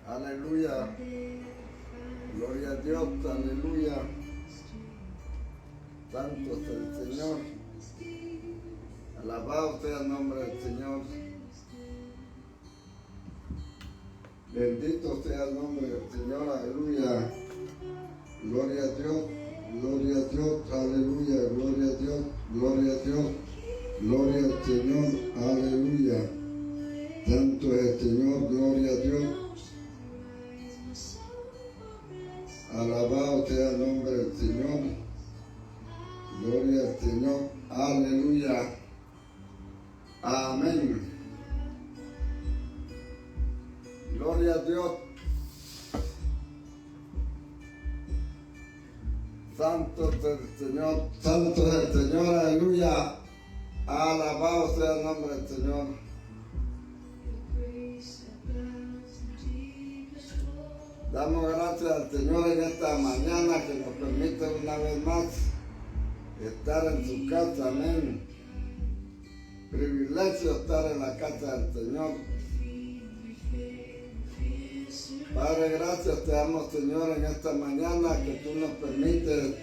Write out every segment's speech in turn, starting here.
Aleluya. Gloria a Dios. Aleluya. Santo es el Señor. Alabado sea el nombre del Señor. Bendito sea el nombre del Señor. Aleluya. Gloria a Dios. Gloria a Dios. Aleluya. Gloria a Dios. Gloria a Dios. Gloria al Señor. Aleluya. Santo es el Señor. Gloria a Dios. Alabado sea el nombre del Señor. Gloria al Señor. Aleluya. Amén. Gloria a Dios. Santo es el Señor. Santo es el Señor. Aleluya. Alabado sea el nombre del Señor. Damos gracias al Señor en esta mañana que nos permite una vez más estar en su casa. Amén. Privilegio estar en la casa del Señor. Padre, gracias te damos, Señor, en esta mañana que tú nos permites,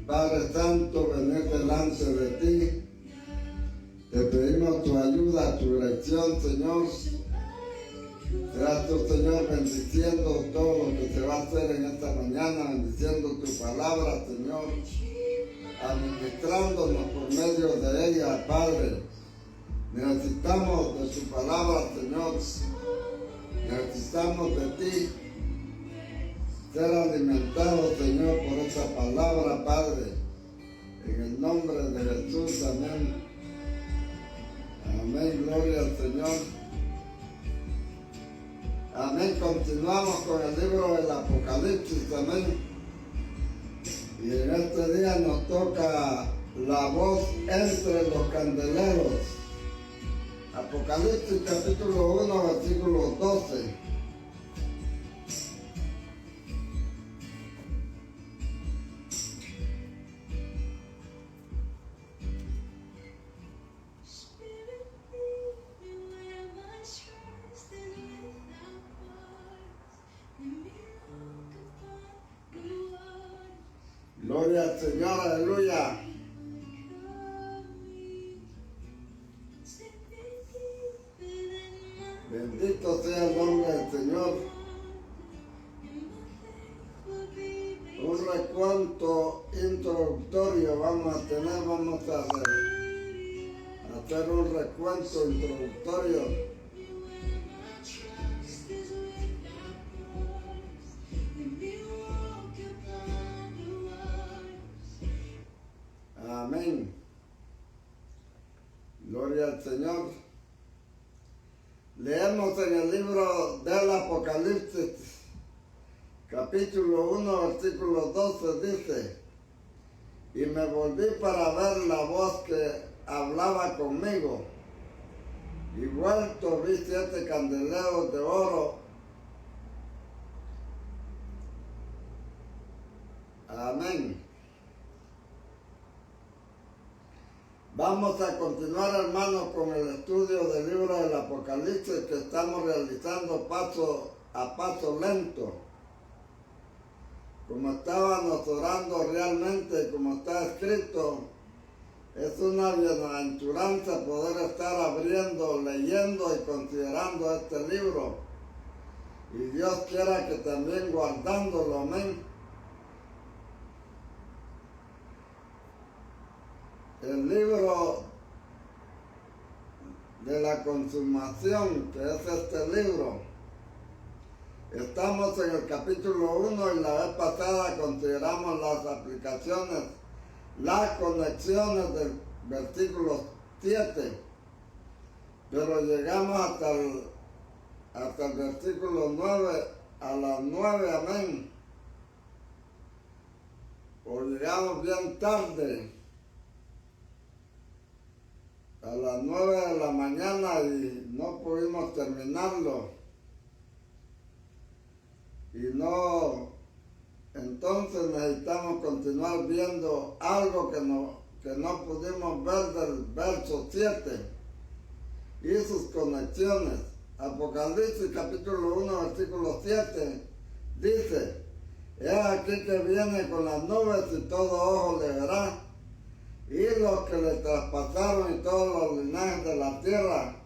Padre Santo, venir delante de ti. Te pedimos tu ayuda, tu dirección, Señor. Seas tú, Señor, bendiciendo todo lo que se va a hacer en esta mañana, bendiciendo tu palabra, Señor, administrándonos por medio de ella, Padre. Necesitamos de tu palabra, Señor. Necesitamos de ti ser alimentados, Señor, por esa palabra, Padre. En el nombre de Jesús, amén. Amén, gloria al Señor. Amén, continuamos con el libro del Apocalipsis, amén. Y en este día nos toca la voz entre los candeleros. Apocalipsis capítulo 1, versículo 12. Gloria al Señor, aleluya. Bendito sea el nombre del Señor. Un recuento introductorio vamos a tener, vamos a hacer un recuento introductorio. Amén. Gloria al Señor. Leemos en el libro del Apocalipsis, capítulo 1, versículo 12, dice: y me volví para ver la voz que hablaba conmigo, y vuelto vi 7 candeleros de oro. Amén. Vamos a continuar, hermanos, con el estudio del libro del Apocalipsis que estamos realizando paso a paso lento. Como estábamos orando realmente, como está escrito, es una bienaventuranza poder estar abriendo, leyendo y considerando este libro. Y Dios quiera que también guardándolo, amén. El libro de la consumación, que es este libro. Estamos en el capítulo 1 y la vez pasada consideramos las aplicaciones, las conexiones del versículo 7, pero llegamos hasta el versículo 9, a las 9, amén. O llegamos bien tarde, a las 9 de la mañana, y no pudimos terminarlo. Entonces necesitamos continuar viendo algo que no pudimos ver del verso 7 y sus conexiones. Apocalipsis capítulo 1, versículo 7, dice: he aquí que viene con las nubes y todo ojo le verá, y los que le traspasaron y todos los linajes de la tierra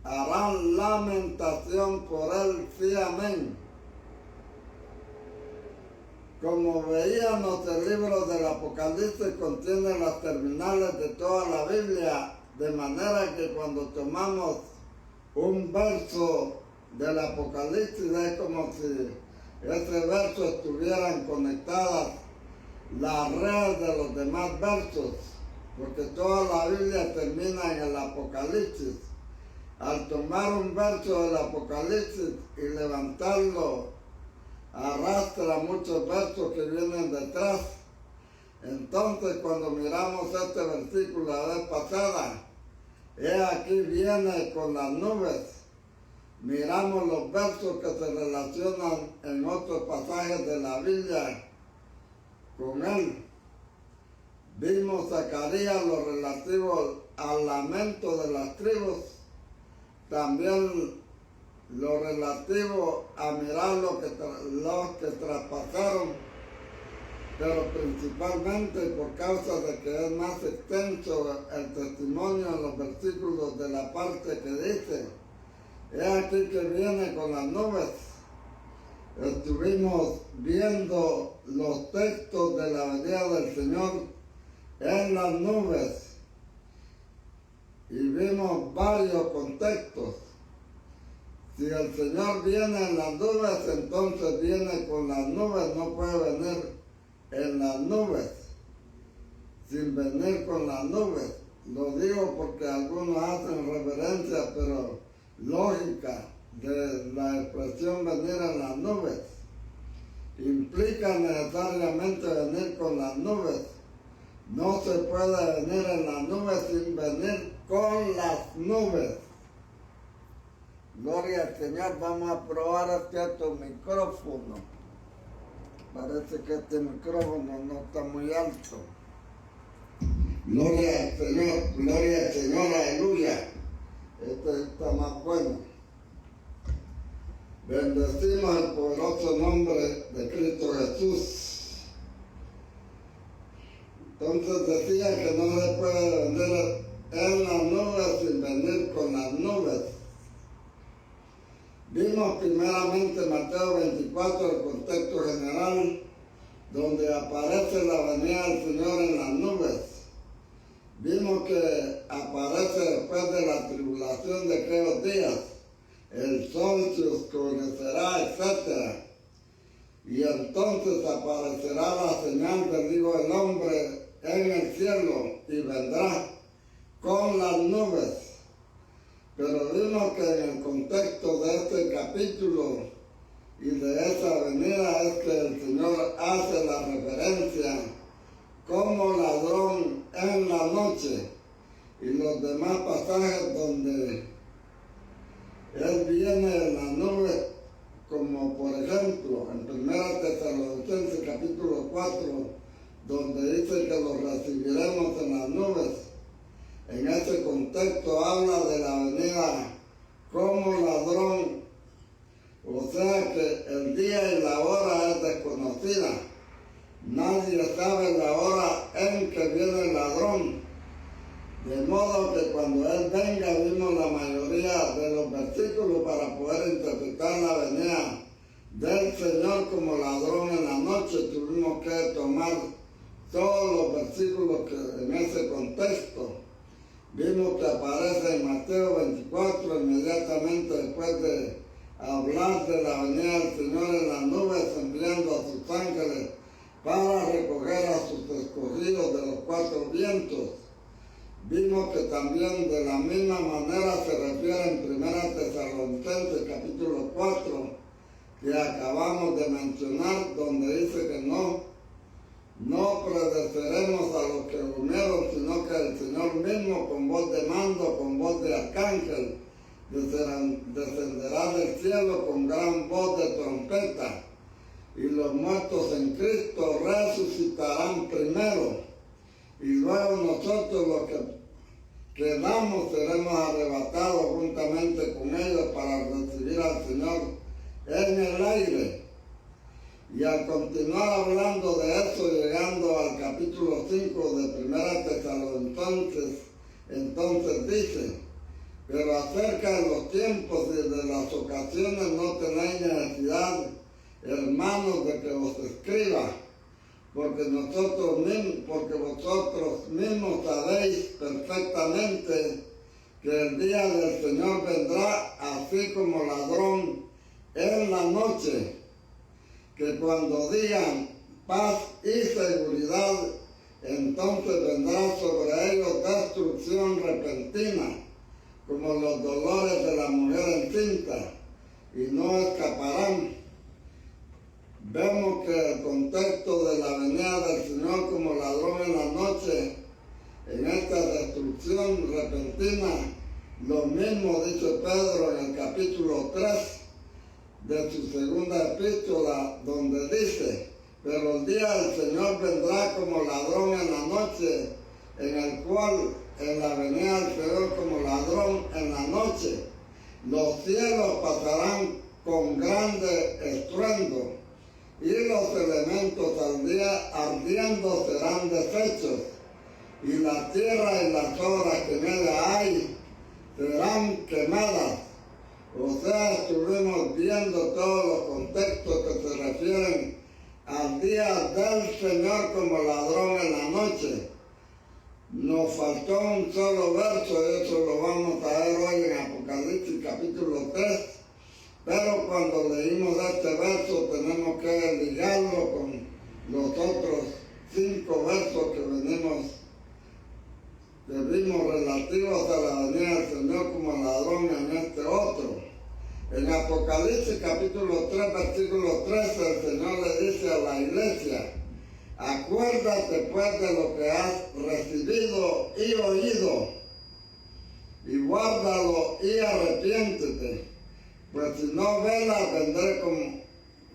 harán lamentación por él, sí, amén. Como veíamos, el libro del Apocalipsis contiene las terminales de toda la Biblia, de manera que cuando tomamos un verso del Apocalipsis es como si ese verso estuvieran conectadas las redes de los demás versos, porque toda la Biblia termina en el Apocalipsis. Al tomar un verso del Apocalipsis y levantarlo, arrastra muchos versos que vienen detrás. Entonces, cuando miramos este versículo la vez pasada, he aquí viene con las nubes, miramos los versos que se relacionan en otros pasajes de la Biblia con él. Vimos Zacarías lo relativo al lamento de las tribus, también lo relativo a mirar los que traspasaron, pero principalmente por causa de que es más extenso el testimonio en los versículos de la parte que dice: he aquí que viene con las nubes. Estuvimos viendo los textos de la venida del Señor en las nubes y vimos varios contextos. Si el Señor viene en las nubes, entonces viene con las nubes, no puede venir en las nubes sin venir con las nubes. Lo digo porque algunos hacen reverencia, pero lógica, de la expresión venir en las nubes. Implica necesariamente venir con las nubes. No se puede venir en las nubes sin venir con las nubes. Gloria al Señor. Vamos a probar este micrófono. Parece que este micrófono no está muy alto. Gloria al Señor, aleluya. Este está más bueno. Bendecimos el poderoso nombre de Cristo Jesús. Entonces decía que no se puede venir en las nubes sin venir con las nubes. Vimos primeramente Mateo 24, el contexto general, donde aparece la venida del Señor en las nubes. Vimos que aparece después de la tribulación de aquellos días. El sol se oscurecerá, etc. Y entonces aparecerá la señal del Hijo del Hombre en el cielo y vendrá con las nubes. Pero vimos que en el contexto de este capítulo y de esa venida es que el Señor hace la referencia como ladrón en la noche, y los demás pasajes donde Él viene en la nube, como por ejemplo en 1 Tesalonicenses capítulo 4, donde dice que los recibiremos en las nubes. En ese contexto habla de la venida como ladrón, o sea que el día y la hora es desconocida. Nadie sabe la hora en que viene el ladrón. De modo que cuando Él venga, vimos la mayoría de los versículos para poder interpretar la venida del Señor como ladrón en la noche. Tuvimos que tomar todos los versículos que en ese contexto. Vimos que aparece en Mateo 24, inmediatamente después de hablar de la venida del Señor en las nubes, enviando a sus ángeles para recoger a sus escogidos de los cuatro vientos. Vimos que también de la misma manera se refiere en 1 Tesalonicenses capítulo 4, que acabamos de mencionar, donde dice que no predeceremos a los que durmieron, sino que el Señor mismo, con voz de mando, con voz de arcángel, descenderá del cielo con gran voz de trompeta, y los muertos en Cristo resucitarán primero, y luego nosotros los que quedamos, seremos arrebatados juntamente con ellos para recibir al Señor en el aire. Y al continuar hablando de eso, llegando al capítulo 5 de Primera Tesalonicenses, entonces dice: pero acerca de los tiempos y de las ocasiones no tenéis necesidad, hermanos, de que os escriba, porque vosotros mismos sabéis perfectamente que el día del Señor vendrá así como ladrón en la noche, que cuando digan paz y seguridad, entonces vendrá sobre ellos destrucción repentina, como los dolores de la mujer encinta, y no escaparán. Vemos que el contexto de la venida del Señor como ladrón en la noche, en esta destrucción repentina, lo mismo dice Pedro en el capítulo 3 de su segunda epístola, donde dice: pero el día del Señor vendrá como ladrón en la noche, en el cual, en la venida del Señor como ladrón en la noche, los cielos pasarán con grande estruendo, y los elementos ardiendo serán deshechos, y la tierra y las obras que en ella hay serán quemadas. O sea, estuvimos viendo todos los contextos que se refieren al día del Señor como ladrón en la noche. Nos faltó un solo verso, y eso lo vamos a ver hoy en Apocalipsis capítulo 3. Pero cuando leímos este verso tenemos que ligarlo con los otros 5 versos que vimos relativos a la venida del Señor como ladrón en este otro. En Apocalipsis capítulo 3, versículo 13, el Señor le dice a la iglesia: acuérdate pues de lo que has recibido y oído, y guárdalo y arrepiéntete. Pues si no velas, vendré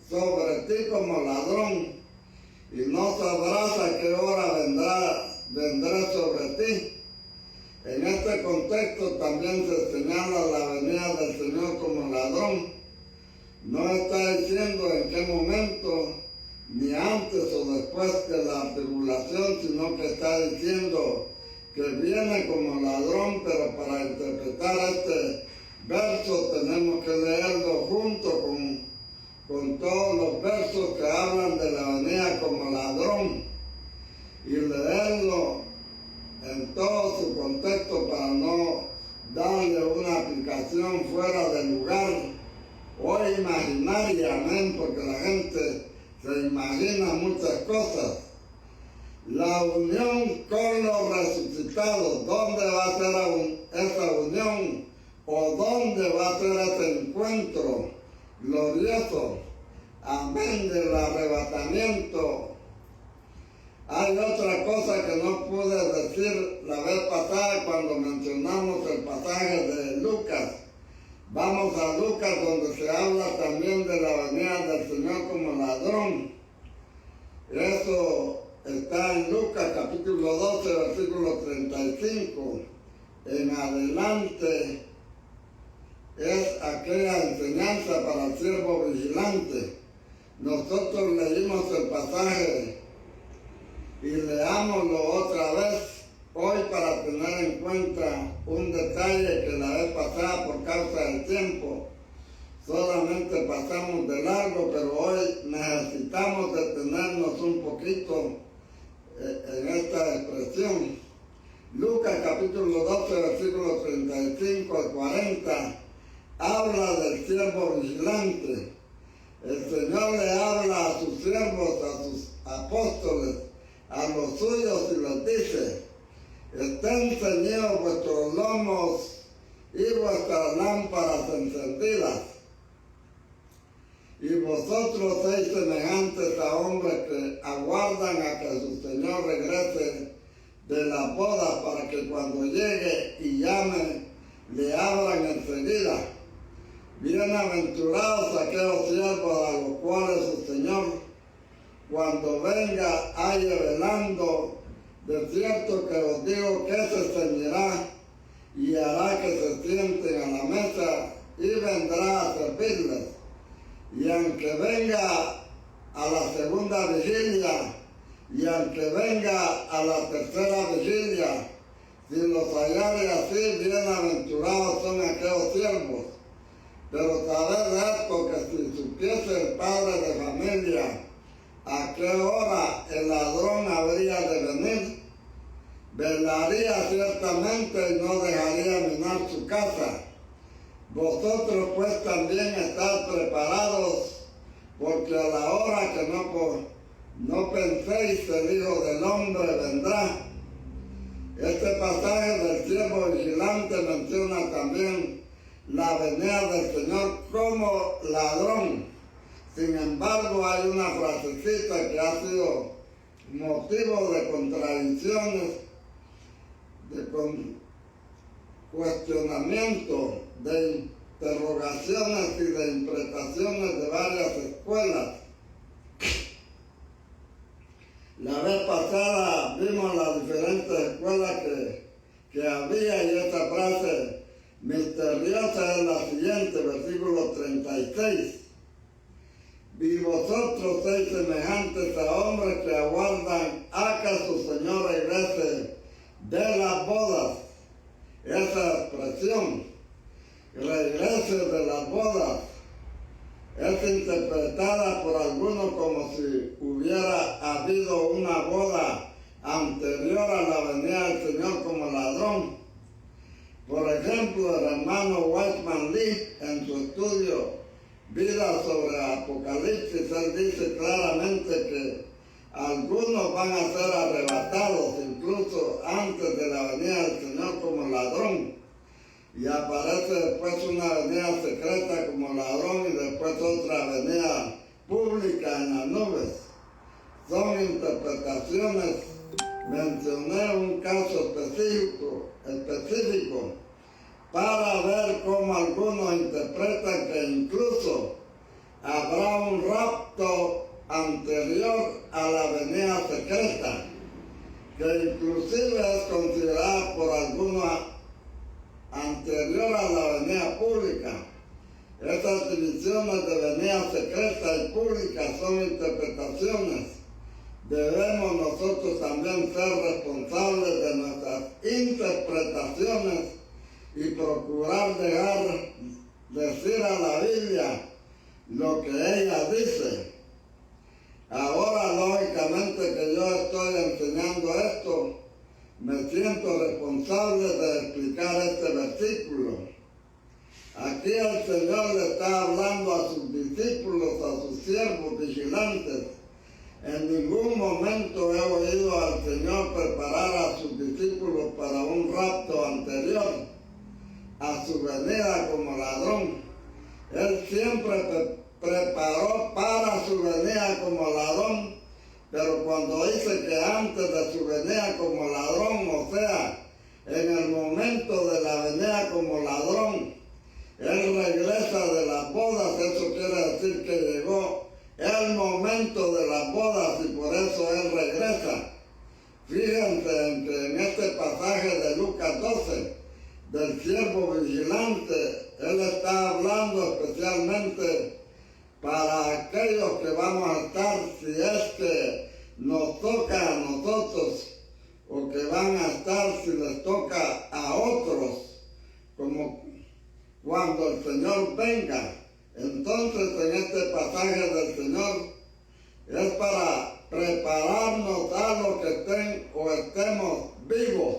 sobre ti como ladrón, y no sabrás a qué hora vendré sobre ti. En este contexto también se señala la venida del Señor como ladrón. No está diciendo en qué momento, ni antes o después de la tribulación, sino que está diciendo que viene como ladrón. Pero para interpretar este verso tenemos que leerlo junto con todos los versos que hablan de la venida como ladrón, y leerlo en todo su contexto para no darle una aplicación fuera de lugar o imaginaria, amén, porque la gente se imagina muchas cosas. La unión con los resucitados, ¿dónde va a ser esa unión? ¿O dónde va a ser ese encuentro glorioso? Amén, del arrebatamiento. Hay otra cosa que no pude decir la vez pasada cuando mencionamos el pasaje de Lucas. Vamos a Lucas, donde se habla también de la venida del Señor como ladrón. Eso está en Lucas capítulo 12, versículo 35. En adelante es aquella enseñanza para el siervo vigilante. Nosotros leímos el pasaje y leámoslo otra vez hoy para tener en cuenta un detalle que la vez pasada, por causa del tiempo, solamente pasamos de largo, pero hoy necesitamos detenernos un poquito en esta expresión. Lucas capítulo 12, versículos 35 al 40, habla del siervo vigilante. El Señor le habla a sus siervos, a sus apóstoles, a los suyos, y les dice: estén ceñidos vuestros lomos y vuestras lámparas encendidas. Y vosotros sois semejantes a hombres que aguardan a que su Señor regrese de la boda, para que cuando llegue y llame, le abran enseguida. Bienaventurados aquellos siervos a los cuales su Señor, cuando venga, halle velando. De cierto que os digo que se ceñirá y hará que se sienten a la mesa y vendrá a servirles. Y aunque venga a la segunda vigilia y aunque venga a la tercera vigilia, si los hallare así, bienaventurados son aquellos siervos. Pero sabed esto, que si supiese el padre de familia a qué hora el ladrón habría de venir, velaría ciertamente y no dejaría minar su casa. Vosotros pues también estad preparados, porque a la hora que no penséis el Hijo del Hombre vendrá. Este pasaje del siervo vigilante menciona también la venida del Señor como ladrón. Sin embargo, hay una frasecita que ha sido motivo de contradicciones, de cuestionamiento, de interrogaciones y de interpretaciones de varias escuelas. La vez pasada vimos las diferentes escuelas que había, y esta frase misteriosa es la siguiente, versículo 36. Y vosotros sois semejantes a hombres que aguardan a que su Señor regrese de las bodas. Esa expresión, regrese de las bodas, es interpretada por algunos como si hubiera habido una boda anterior a la venida del Señor como ladrón. Por ejemplo, el hermano Weissman Lee, en su estudio Vida sobre Apocalipsis, él dice claramente que algunos van a ser arrebatados incluso antes de la venida del Señor como ladrón. Y aparece después una venida secreta como ladrón y después otra venida pública en las nubes. Son interpretaciones. Mencioné un caso específico para ver cómo algunos interpretan que incluso habrá un rapto anterior a la venida secreta, que inclusive es considerada por algunos anterior a la venida pública. Estas divisiones de venida secreta y pública son interpretaciones. Debemos nosotros también ser responsables de nuestras interpretaciones y procurar decir a la Biblia lo que ella dice. Ahora, lógicamente, que yo estoy enseñando esto, me siento responsable de explicar este versículo. Aquí el Señor le está hablando a sus discípulos, a sus siervos vigilantes. En ningún momento he oído al Señor preparar a sus discípulos para un rapto anterior a su venida como ladrón. Él siempre preparó para su venida como ladrón. Pero cuando dice que antes de su venida como ladrón, o sea, en el momento de la venida como ladrón, él regresa de las bodas. Eso quiere decir que llegó el momento de las bodas y por eso él regresa. Fíjense en que en este pasaje de Lucas 12, del siervo vigilante, él está hablando especialmente para aquellos que vamos a estar, si es que nos toca a nosotros, o que van a estar si les toca a otros, como cuando el Señor venga. Entonces, en este pasaje del Señor es para prepararnos a los que estén o estemos vivos.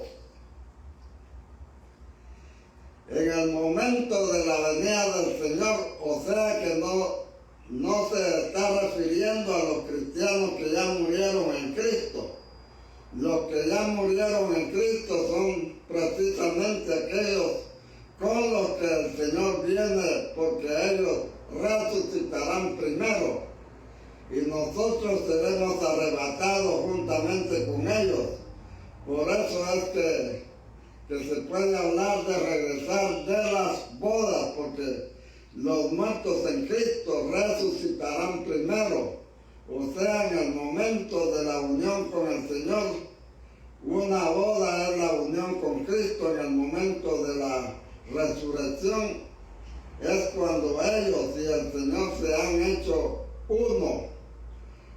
En el momento de la venida del Señor, o sea que no se está refiriendo a los cristianos que ya murieron en Cristo. Los que ya murieron en Cristo son precisamente aquellos con los que el Señor viene, porque ellos resucitarán primero y nosotros seremos arrebatados juntamente con ellos. Por eso es que se puede hablar de regresar de las bodas, porque los muertos en Cristo resucitarán primero, o sea, en el momento de la unión con el Señor, Una boda es la unión con Cristo en el momento de la resurrección. Es cuando ellos y el Señor se han hecho uno.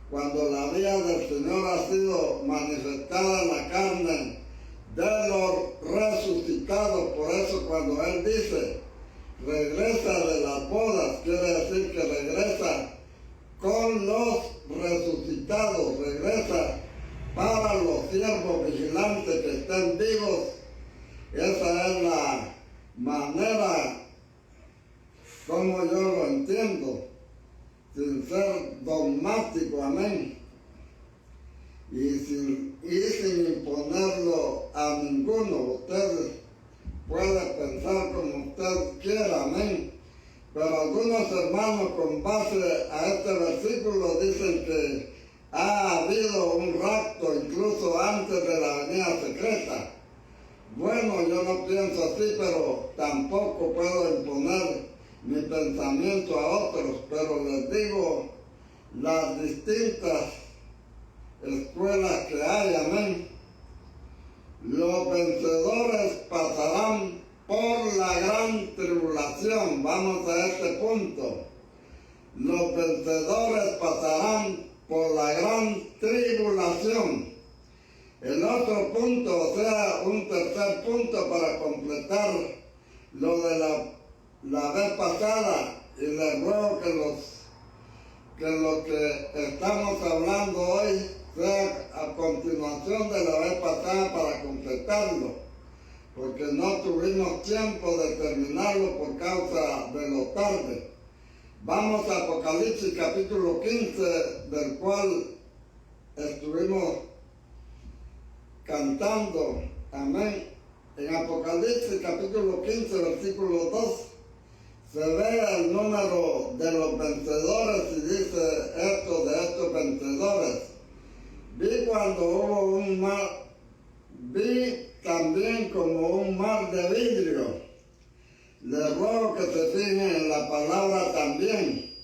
Cuando la vida del Señor ha sido manifestada en la carne de los resucitados. Por eso cuando Él dice, regresa de las bodas, quiere decir que regresa con los resucitados, regresa para los siervos vigilantes que estén vivos. Esa es la manera como yo lo entiendo, sin ser dogmático, amén, y sin imponerlo a ninguno. Ustedes pueden pensar como usted quiera, amén. Pero algunos hermanos, con base a este versículo, dicen que ha habido un rapto incluso antes de la venida secreta. Bueno, yo no pienso así, pero tampoco puedo imponer mi pensamiento a otros, pero les digo las distintas escuelas que hay, amén. Los vencedores pasarán por la gran tribulación. Vamos a este punto. Los vencedores pasarán por la gran tribulación. El otro punto, o sea, un tercer punto para completar lo de la vez pasada, y les ruego que lo que estamos hablando hoy sea a continuación de la vez pasada para completarlo, porque no tuvimos tiempo de terminarlo por causa de lo tarde. Vamos a Apocalipsis capítulo 15, del cual estuvimos cantando, amén. En Apocalipsis capítulo 15, versículo 2, se ve el número de los vencedores y dice esto de estos vencedores. Vi cuando hubo un mar, vi también como un mar de vidrio. Les ruego que se fijen en la palabra también.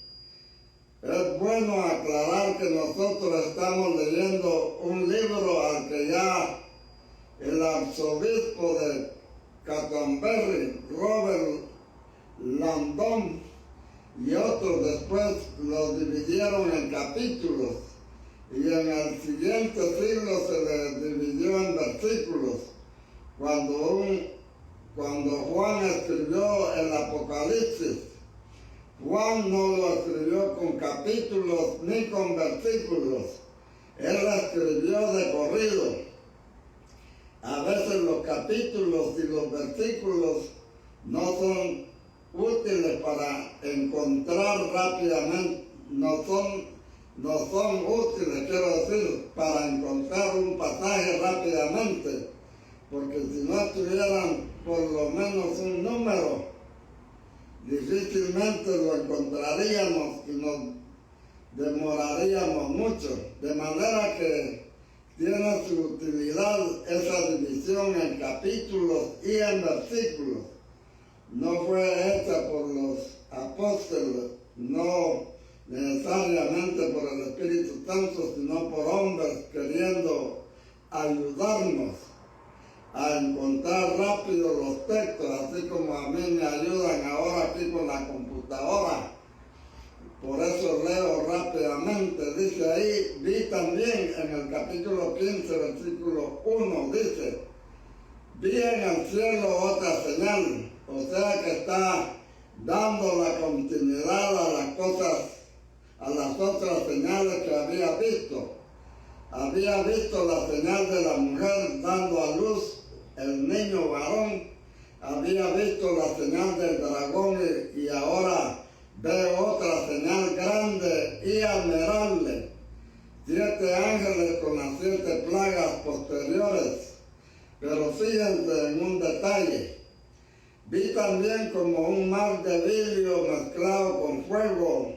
Es bueno aclarar que nosotros estamos leyendo un libro al que ya el arzobispo de Canterbury, Robert Landon, y otros después lo dividieron en capítulos, y en el siguiente siglo se le dividió en versículos. Cuando Juan escribió el Apocalipsis, Juan no lo escribió con capítulos ni con versículos, él lo escribió de corrido. A veces los capítulos y los versículos no son útiles para encontrar rápidamente, no son útiles, quiero decir, para encontrar un pasaje rápidamente, porque si no tuvieran por lo menos un número, difícilmente lo encontraríamos y nos demoraríamos mucho. De manera que tiene su utilidad esa división en capítulos y en versículos. No fue hecha por los apóstoles, no necesariamente por el Espíritu Santo, sino por hombres queriendo ayudarnos a encontrar rápido los textos, así como a mí me ayudan ahora aquí con la computadora. Por eso leo rápidamente. Dice ahí, vi también en el capítulo 15, versículo 1, dice, vi en el cielo otra señal, o sea que está dando la continuidad a las cosas, a las otras señales que había visto. Había visto la señal de la mujer dando a luz el niño varón, había visto la señal del dragón y ahora veo otra señal grande y admirable, 7 ángeles con las 7 plagas posteriores. Pero fíjense en un detalle, vi también como un mar de vidrio mezclado con fuego,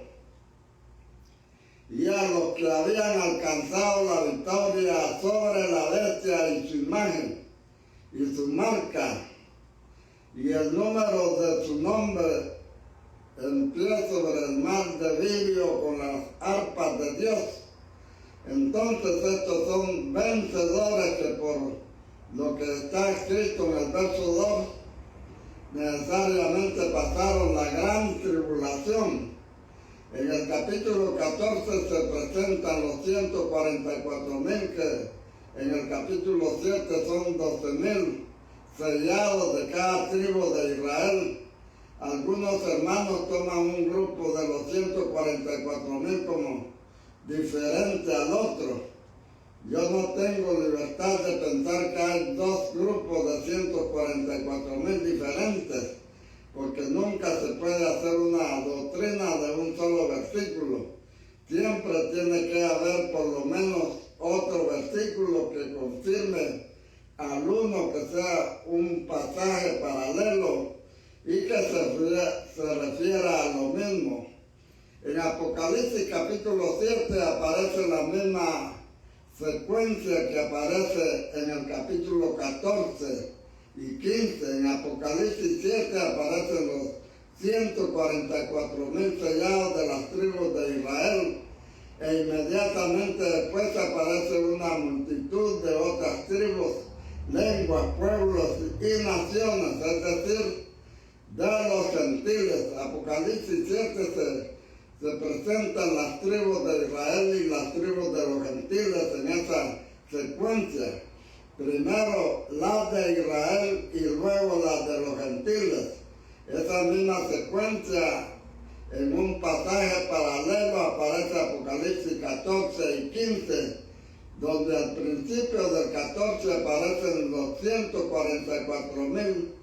y a los que habían alcanzado la victoria sobre la bestia y su imagen y su marca, y el número de su nombre en pie sobre el mar de vidrio con las arpas de Dios. Entonces estos son vencedores que por lo que está escrito en el verso 2, necesariamente pasaron la gran tribulación. En el capítulo 14 se presentan los 144,000 que en el capítulo 7 son 12,000 sellados de cada tribu de Israel. Algunos hermanos toman un grupo de los 144,000 como diferente al otro. Yo no tengo libertad de pensar que hay dos grupos de 144,000 diferentes, porque nunca se puede hacer una doctrina de un solo versículo. Siempre tiene que haber por lo menos otro versículo que confirme al uno, que sea un pasaje paralelo y que se refiera a lo mismo. En Apocalipsis capítulo 7 aparece la misma secuencia que aparece en el capítulo 14 y 15. En Apocalipsis 7 aparecen los 144,000 sellados de las tribus de Israel, e inmediatamente después aparece una multitud de otras tribus, lenguas, pueblos y naciones, es decir, de los gentiles. Apocalipsis 7 se presentan las tribus de Israel y las tribus de los gentiles en esa secuencia. Primero las de Israel y luego las de los gentiles. Esa misma secuencia en un pasaje paralelo aparece Apocalipsis 14 y 15, donde al principio del 14 aparecen los 144,000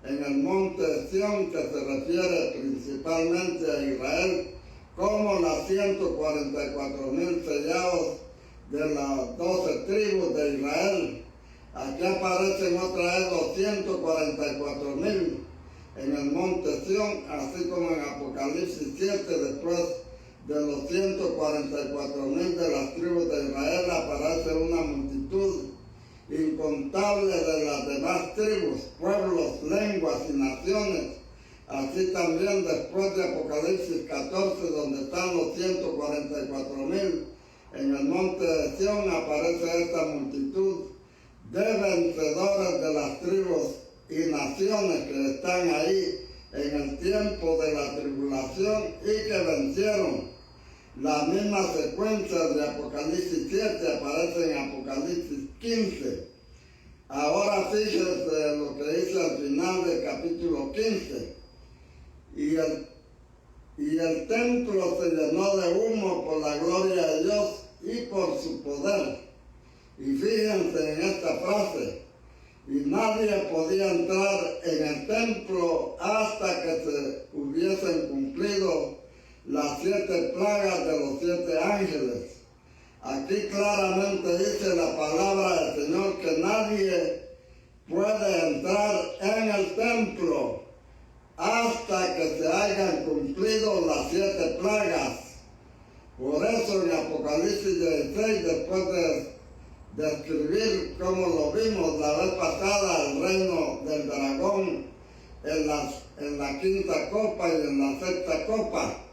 en el monte Sión, que se refiere principalmente a Israel, como las 144,000 sellados de las 12 tribus de Israel. Aquí aparecen otra vez los 144,000 en el monte Sión, así como en Apocalipsis 7, después de los 144,000 de las tribus de Israel, aparece una multitud incontable de las demás tribus, pueblos, lenguas y naciones. Así también después de Apocalipsis 14, donde están los 144,000, en el monte de Sión aparece esta multitud de vencedores de las tribus y naciones que están ahí en el tiempo de la tribulación y que vencieron. La misma secuencia de Apocalipsis 7 aparece en Apocalipsis 15. Ahora fíjense lo que dice al final del capítulo 15. Y el templo se llenó de humo por la gloria de Dios y por su poder. Y fíjense en esta frase: y nadie podía entrar en el templo hasta que se hubiesen cumplido las 7 plagas de los 7 ángeles. Aquí claramente dice la palabra del Señor que nadie puede entrar en el templo hasta que se hayan cumplido las 7 plagas. Por eso en Apocalipsis 16, después de escribir, como lo vimos la vez pasada, el reino del dragón en la 5ª copa y en la 6ª copa,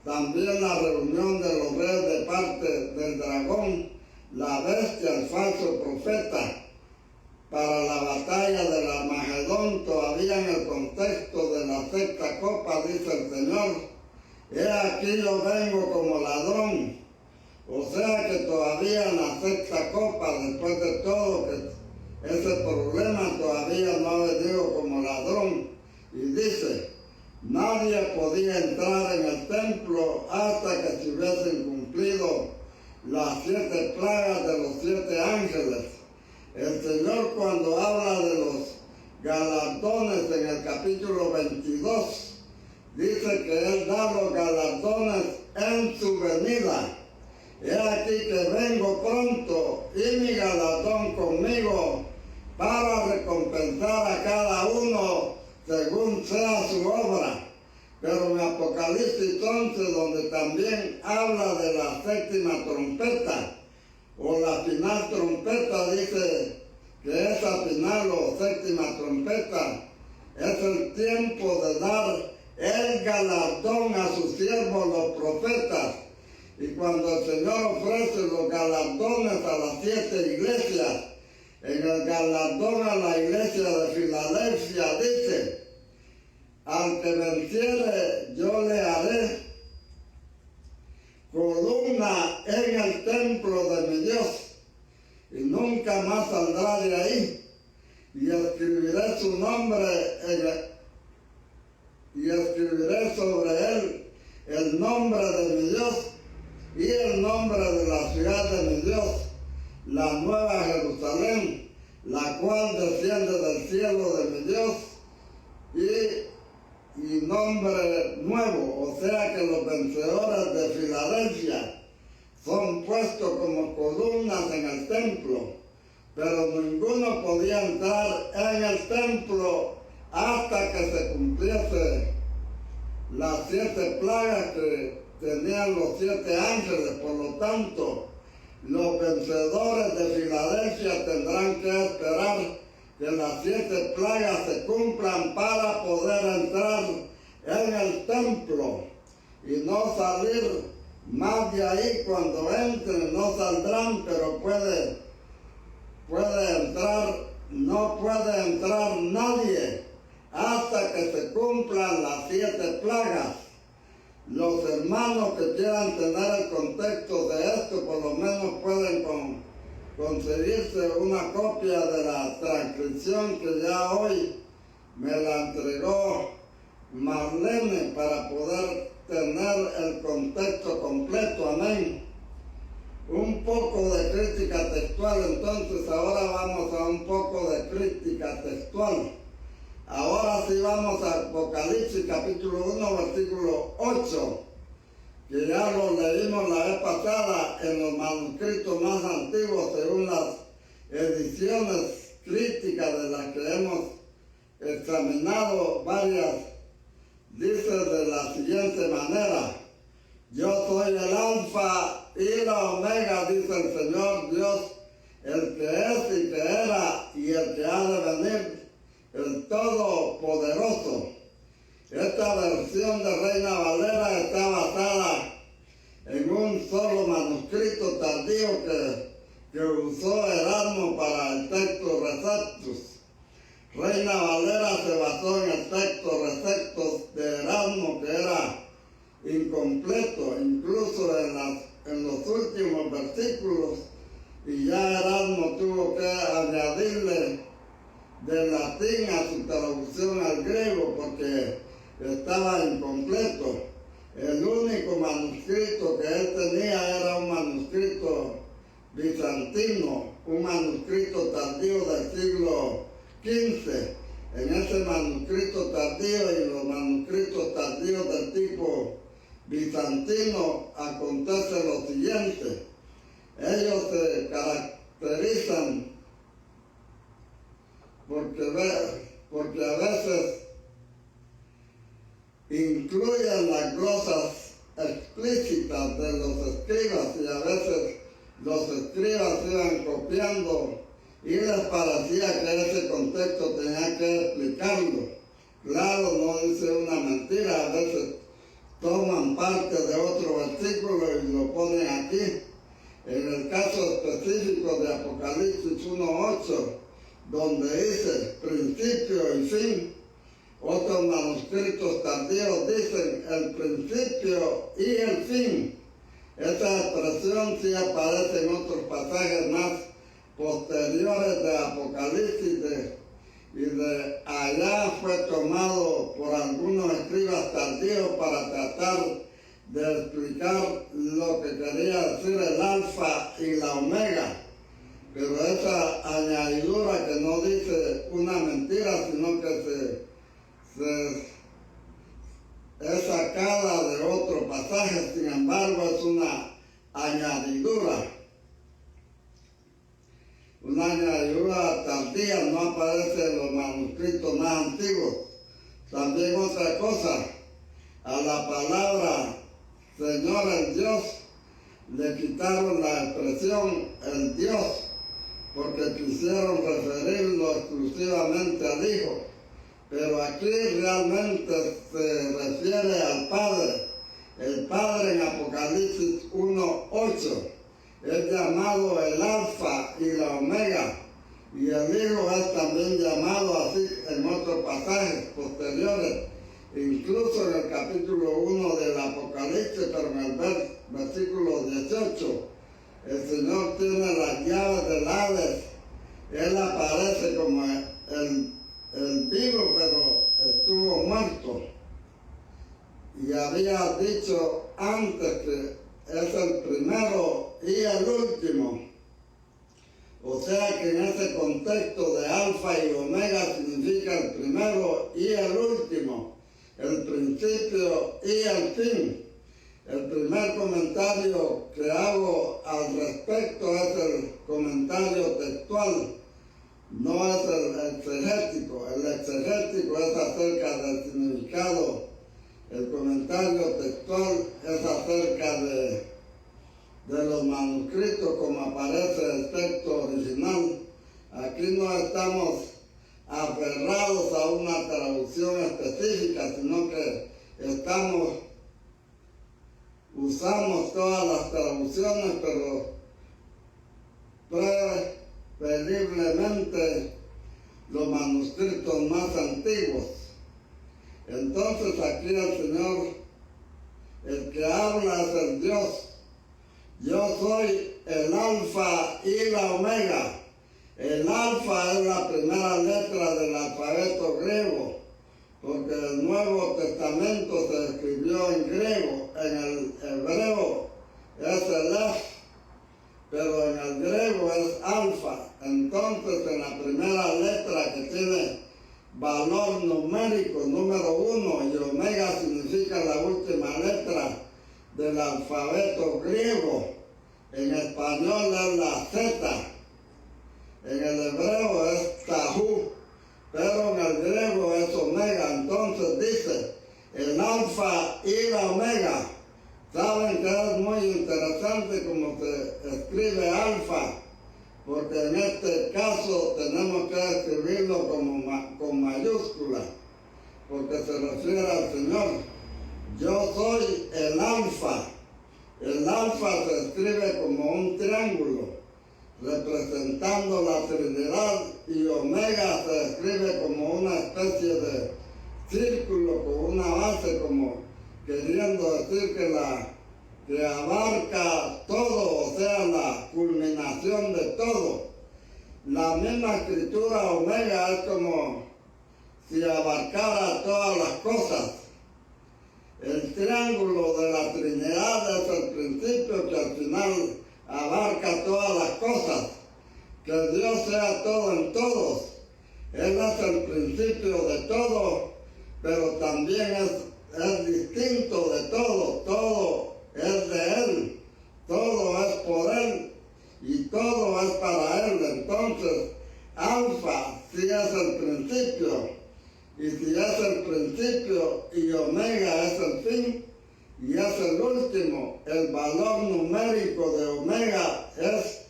también la reunión de los reyes de parte del dragón, la bestia, el falso profeta, para la batalla del Armagedón, todavía en el contexto de la 6ª copa, dice el Señor: he aquí yo vengo como ladrón. O sea que todavía en la 6ª copa, después de todo, que ese problema todavía no ha venido como ladrón. Y dice: nadie podía entrar en el templo hasta que se hubiesen cumplido las 7 plagas de los 7 ángeles. El Señor, cuando habla de los galardones en el capítulo 22, dice que Él da los galardones en su venida. He aquí que vengo pronto y mi galardón conmigo para recompensar a cada uno según sea su obra. Pero en Apocalipsis 11, donde también habla de la 7ª trompeta, o la final trompeta, dice que esa final o 7ª trompeta es el tiempo de dar el galardón a sus siervos los profetas. Y cuando el Señor ofrece los galardones a las 7 iglesias, en el galardón a la iglesia de Filadelfia dice: al que venciere yo le haré columna en el templo de mi Dios, y nunca más saldrá de ahí, y escribiré su nombre y escribiré sobre él el nombre de mi Dios y el nombre de la ciudad de mi Dios, la nueva Jerusalén, la cual desciende del cielo de mi Dios, y nombre nuevo. O sea que los vencedores de Filadelfia son puestos como columnas en el templo, pero ninguno podía entrar en el templo hasta que se cumpliese las 7 plagas que tenían los 7 ángeles. Por lo tanto, los vencedores de Filadelfia tendrán que esperar que las 7 plagas se cumplan para poder entrar en el templo y no salir más de ahí. Cuando entren no saldrán, pero puede entrar, no puede entrar nadie hasta que se cumplan las 7 plagas. Los hermanos que quieran tener el contexto de esto, por lo menos pueden conseguirse una copia de la transcripción que ya hoy me la entregó Marlene para poder tener el contexto completo. Amén. Un poco de crítica textual. Entonces ahora vamos a un poco de crítica textual. Ahora sí vamos a Apocalipsis capítulo 1 versículo 8, que ya lo leímos la vez pasada en los manuscritos más antiguos según las ediciones críticas de las que hemos examinado varias. Dice de la siguiente manera: yo soy el alfa y la omega, dice el Señor Dios, el que es y que era y el que ha de venir, el Todopoderoso. Esta versión de Reina Valera está basada en un solo manuscrito tardío que usó Erasmo para el texto Receptus. Reina Valera se basó en el texto Receptus de Erasmo, que era incompleto, incluso en los últimos versículos, y ya Erasmo tuvo que añadirle del latín a su traducción al griego porque estaba incompleto. El único manuscrito que él tenía era un manuscrito bizantino, un manuscrito tardío del siglo XV. En ese manuscrito tardío y los manuscritos tardíos del tipo bizantino acontece lo siguiente: ellos se caracterizan porque a veces incluyen las glosas explícitas de los escribas, y a veces los escribas iban copiando y les parecía que ese contexto tenía que explicarlo. Claro, no dice una mentira, a veces toman parte de otro versículo y lo ponen aquí. En el caso específico de Apocalipsis 1:8, donde dice principio y fin, otros manuscritos tardíos dicen el principio y el fin. Esta expresión sí aparece en otros pasajes más posteriores de Apocalipsis, y de allá fue tomado por algunos escribas tardíos para tratar de explicar lo que quería decir el alfa y la omega. Pero esa añadidura que no dice una mentira, sino que es sacada de otro pasaje, sin embargo es una añadidura. Una añadidura tardía, no aparece en los manuscritos más antiguos. También otra cosa, a la palabra Señor el Dios le quitaron la expresión el Dios, porque quisieron referirlo exclusivamente al Hijo. Pero aquí realmente se refiere al Padre. El Padre en Apocalipsis 1:8 llamado el Alfa y la Omega, y el Hijo es también llamado así en otros pasajes posteriores, incluso en el capítulo 1 del Apocalipsis, pero en el versículo 18, el Señor tiene las llaves del Hades. Él aparece como el vivo, pero estuvo muerto. Y había dicho antes que es el primero y el último. O sea que en ese contexto de alfa y omega significa el primero y el último, el principio y el fin. El primer comentario que hago al respecto es el comentario textual, no es el exegético. El exegético es acerca del significado. El comentario textual es acerca de los manuscritos como aparece el texto original. Aquí no estamos aferrados a una traducción específica, sino que usamos todas las traducciones, pero preferiblemente los manuscritos más antiguos. Entonces aquí el Señor, el que habla es el Dios. Yo soy el Alfa y la Omega. El Alfa es la primera letra del alfabeto griego, porque el Nuevo Testamento se escribió en griego. En el hebreo es el F, pero en el griego es Alfa. Entonces en la primera letra, que tiene valor numérico número 1, y Omega significa la última letra del alfabeto griego. En español es la Z, en el hebreo es Tahu, pero en el griego es Omega. Entonces dice el Alfa y la Omega. Saben que es muy interesante como se escribe Alfa, porque en este caso tenemos que escribirlo con mayúscula, porque se refiere al Señor. Yo soy el Alfa. El Alfa se escribe como un triángulo, representando la Trinidad, y Omega se escribe como una especie de círculo con una base, como queriendo decir que abarca todo, o sea, la culminación de todo. La misma escritura Omega es como si abarcara todas las cosas. El triángulo de la Trinidad es el principio que al final abarca todas las cosas. Que Dios sea todo en todos. Él es el principio de todo, pero también es distinto de todo. Todo es de Él, todo es por Él y todo es para Él. Entonces, Alfa sí es el principio. Y si es el principio y Omega es el fin y es el último, el valor numérico de Omega es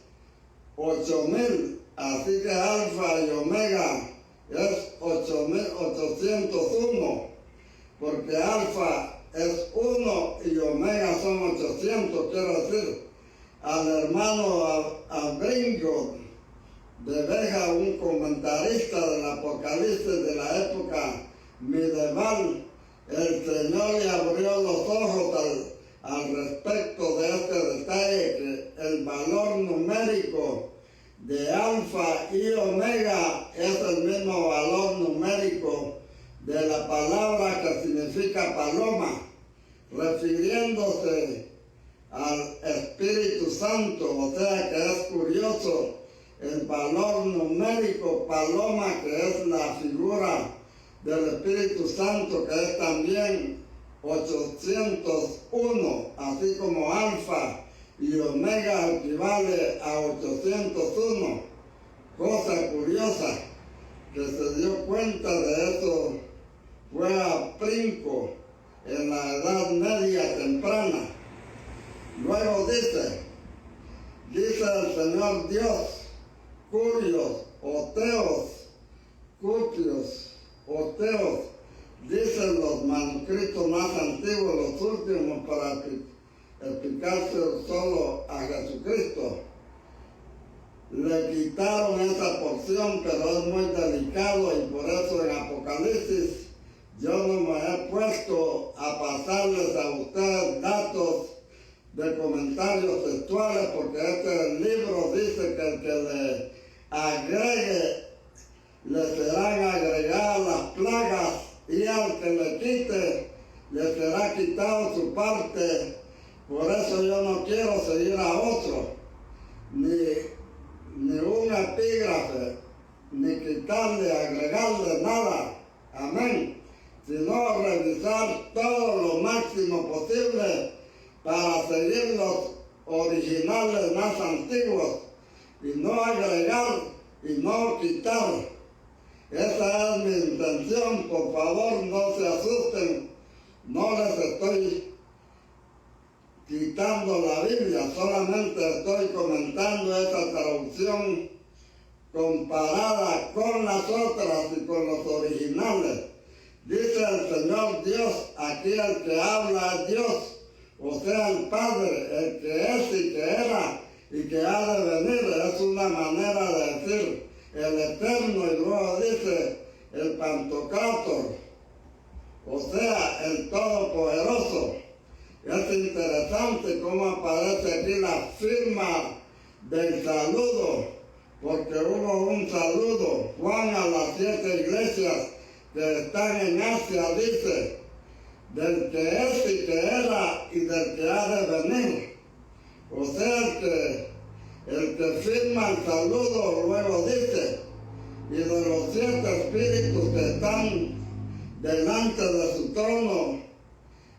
8000. Así que Alfa y Omega es 8801, porque Alfa es 1 y Omega son 800. Quiero decir, al hermano Abringo de Beja, un comentarista del Apocalipsis de la época medieval, el Señor le abrió los ojos al respecto de este detalle, que el valor numérico de Alfa y Omega es el mismo valor numérico de la palabra que significa paloma, refiriéndose al Espíritu Santo. O sea que es curioso el valor numérico paloma, que es la figura del Espíritu Santo, que es también 801, así como Alfa y Omega equivale a 801. Cosa curiosa, que se dio cuenta de eso fue Aprinco en la Edad Media temprana. Luego dice el Señor Dios, curios, cupios, oteos, dicen los manuscritos más antiguos, los últimos, para explicarse solo a Jesucristo. le quitaron esa porción, pero es muy delicado y por eso en Apocalipsis yo no me he puesto a pasarles a ustedes datos de comentarios textuales, porque este libro dice que el que le agregue, le serán agregadas las plagas, y al que le quite, le será quitado su parte. Por eso yo no quiero seguir a otro, ni un epígrafe, ni quitarle, agregarle nada. Amén. Sino revisar todo lo máximo posible para seguir los originales más antiguos y no agregar y no quitar. Esa es mi intención. Por favor, no se asusten, no les estoy quitando la Biblia, solamente estoy comentando esa traducción comparada con las otras y con los originales. Dice el Señor Dios, aquí el que habla es Dios, o sea el Padre, el que es y que era y que ha de venir. Es una manera de decir el Eterno, y luego dice el Pantocrátor, o sea el Todopoderoso. Es interesante cómo aparece aquí la firma del saludo, porque hubo un saludo. Juan a las 7 iglesias que están en Asia dice, del que es y que era y del que ha de venir. O sea el que firma el saludo luego dice, y de los 7 espíritus que están delante de su trono,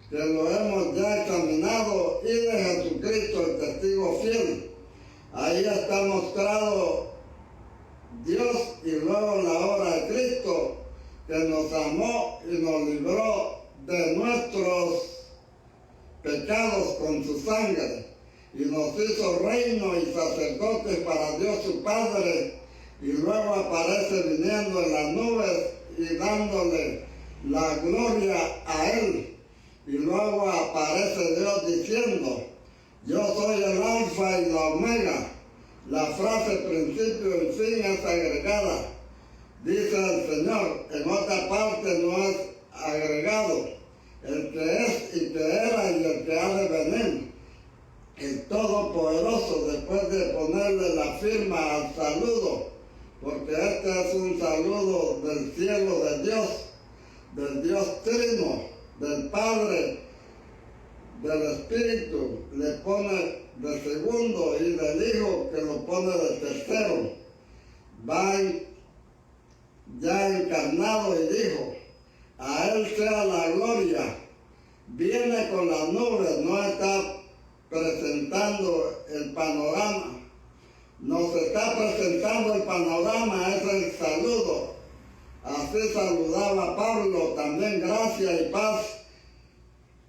que lo hemos ya examinado, y de Jesucristo, el testigo fiel. Ahí está mostrado Dios y luego la obra de Cristo, que nos amó y nos libró de nuestros pecados con su sangre, y nos hizo reino y sacerdotes para Dios su Padre, y luego aparece viniendo en las nubes y dándole la gloria a Él. Y luego aparece Dios diciendo, yo soy el alfa y la omega. La frase principio y fin es agregada. Dice el Señor, en otra parte no es agregado. El que es y que era y el que ha de venir. El Todopoderoso, después de ponerle la firma al saludo, porque este es un saludo del cielo de Dios, del Dios Trino, del Padre, del Espíritu, le pone de segundo, y del Hijo que lo pone de tercero. Va ya encarnado y dijo, a Él sea la gloria. Viene con las nubes, no está presentando el panorama. Nos está presentando el panorama, es el saludo. Así saludaba Pablo, también gracia y paz.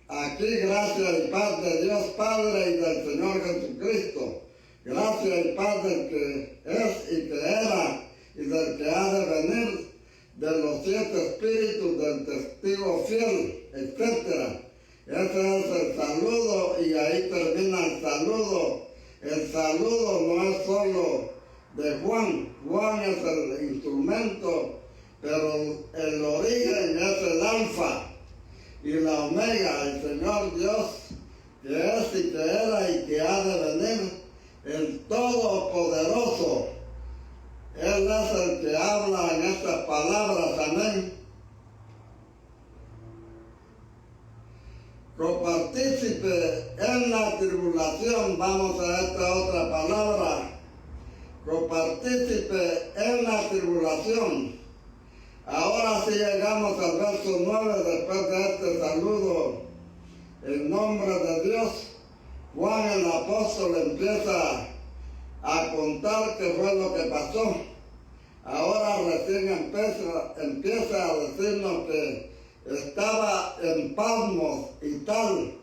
Aquí gracia y paz de Dios Padre y del Señor Jesucristo. Gracia y paz del que es y que era y del que ha de venir, de los 7 espíritus, del testigo fiel, etc. Ese es el saludo, y ahí termina el saludo. El saludo no es solo de Juan. Juan es el instrumento, pero el origen es el alfa y la omega, el Señor Dios, que es y que era y que ha de venir, el Todopoderoso. Él es el que habla en estas palabras, amén. Copartícipe en la tribulación, vamos a esta otra palabra. Copartícipe en la tribulación. Ahora sí llegamos al verso 9, después de este saludo en nombre de Dios. Juan el apóstol empieza a contar qué fue lo que pasó. Ahora recién empieza a decirnos que estaba en Patmos y tal,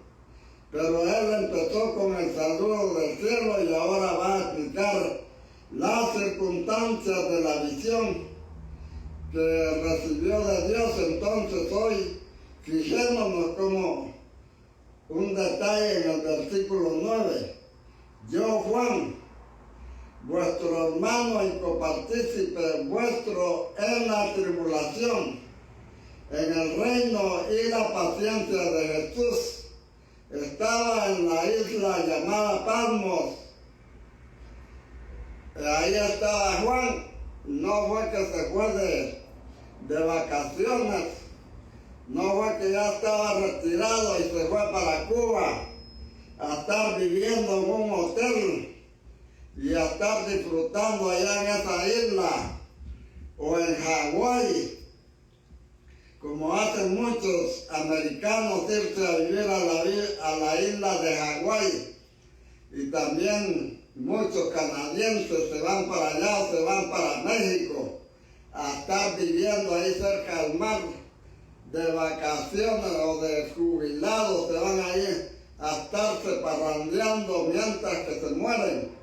pero él empezó con el saludo del cielo y ahora va a explicar las circunstancias de la visión que recibió de Dios. Entonces hoy fijémonos como un detalle en el versículo 9. Yo, Juan, vuestro hermano y copartícipe vuestro en la tribulación, en el reino y la paciencia de Jesús. Estaba en la isla llamada Patmos. Ahí estaba Juan. No fue que se fue de vacaciones. No fue que ya estaba retirado y se fue para Cuba a estar viviendo en un hotel y a estar disfrutando allá en esa isla o en Hawái, como hacen muchos americanos irse a vivir a la isla de Hawái, y también muchos canadienses se van para allá o se van para México a estar viviendo ahí cerca del mar de vacaciones o de jubilados, se van ahí a estarse parrandeando mientras que se mueren.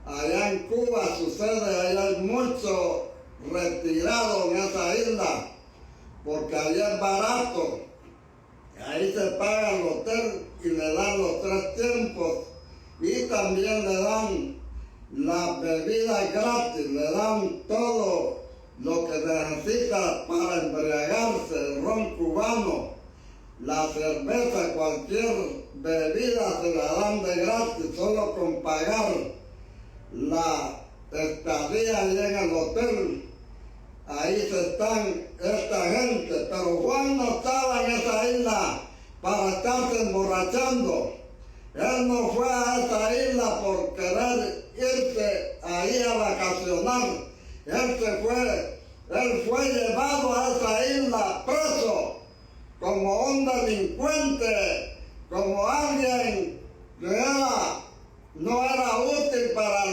Allá en Cuba sucede, allá hay mucho retirado en esa isla, porque allá es barato. Ahí se paga el hotel y le dan los 3 tiempos y también le dan las bebidas gratis, le dan todo lo que necesita para embriagarse, el ron cubano, la cerveza, cualquier bebida se la dan de gratis, solo con pagar la estadía allá en el hotel. Ahí se están esta gente, pero Juan no estaba en esa isla para estarse emborrachando. Él no fue a esa isla por querer irse ahí a vacacionar. Él fue llevado a esa isla preso como un delincuente, como alguien que no era útil para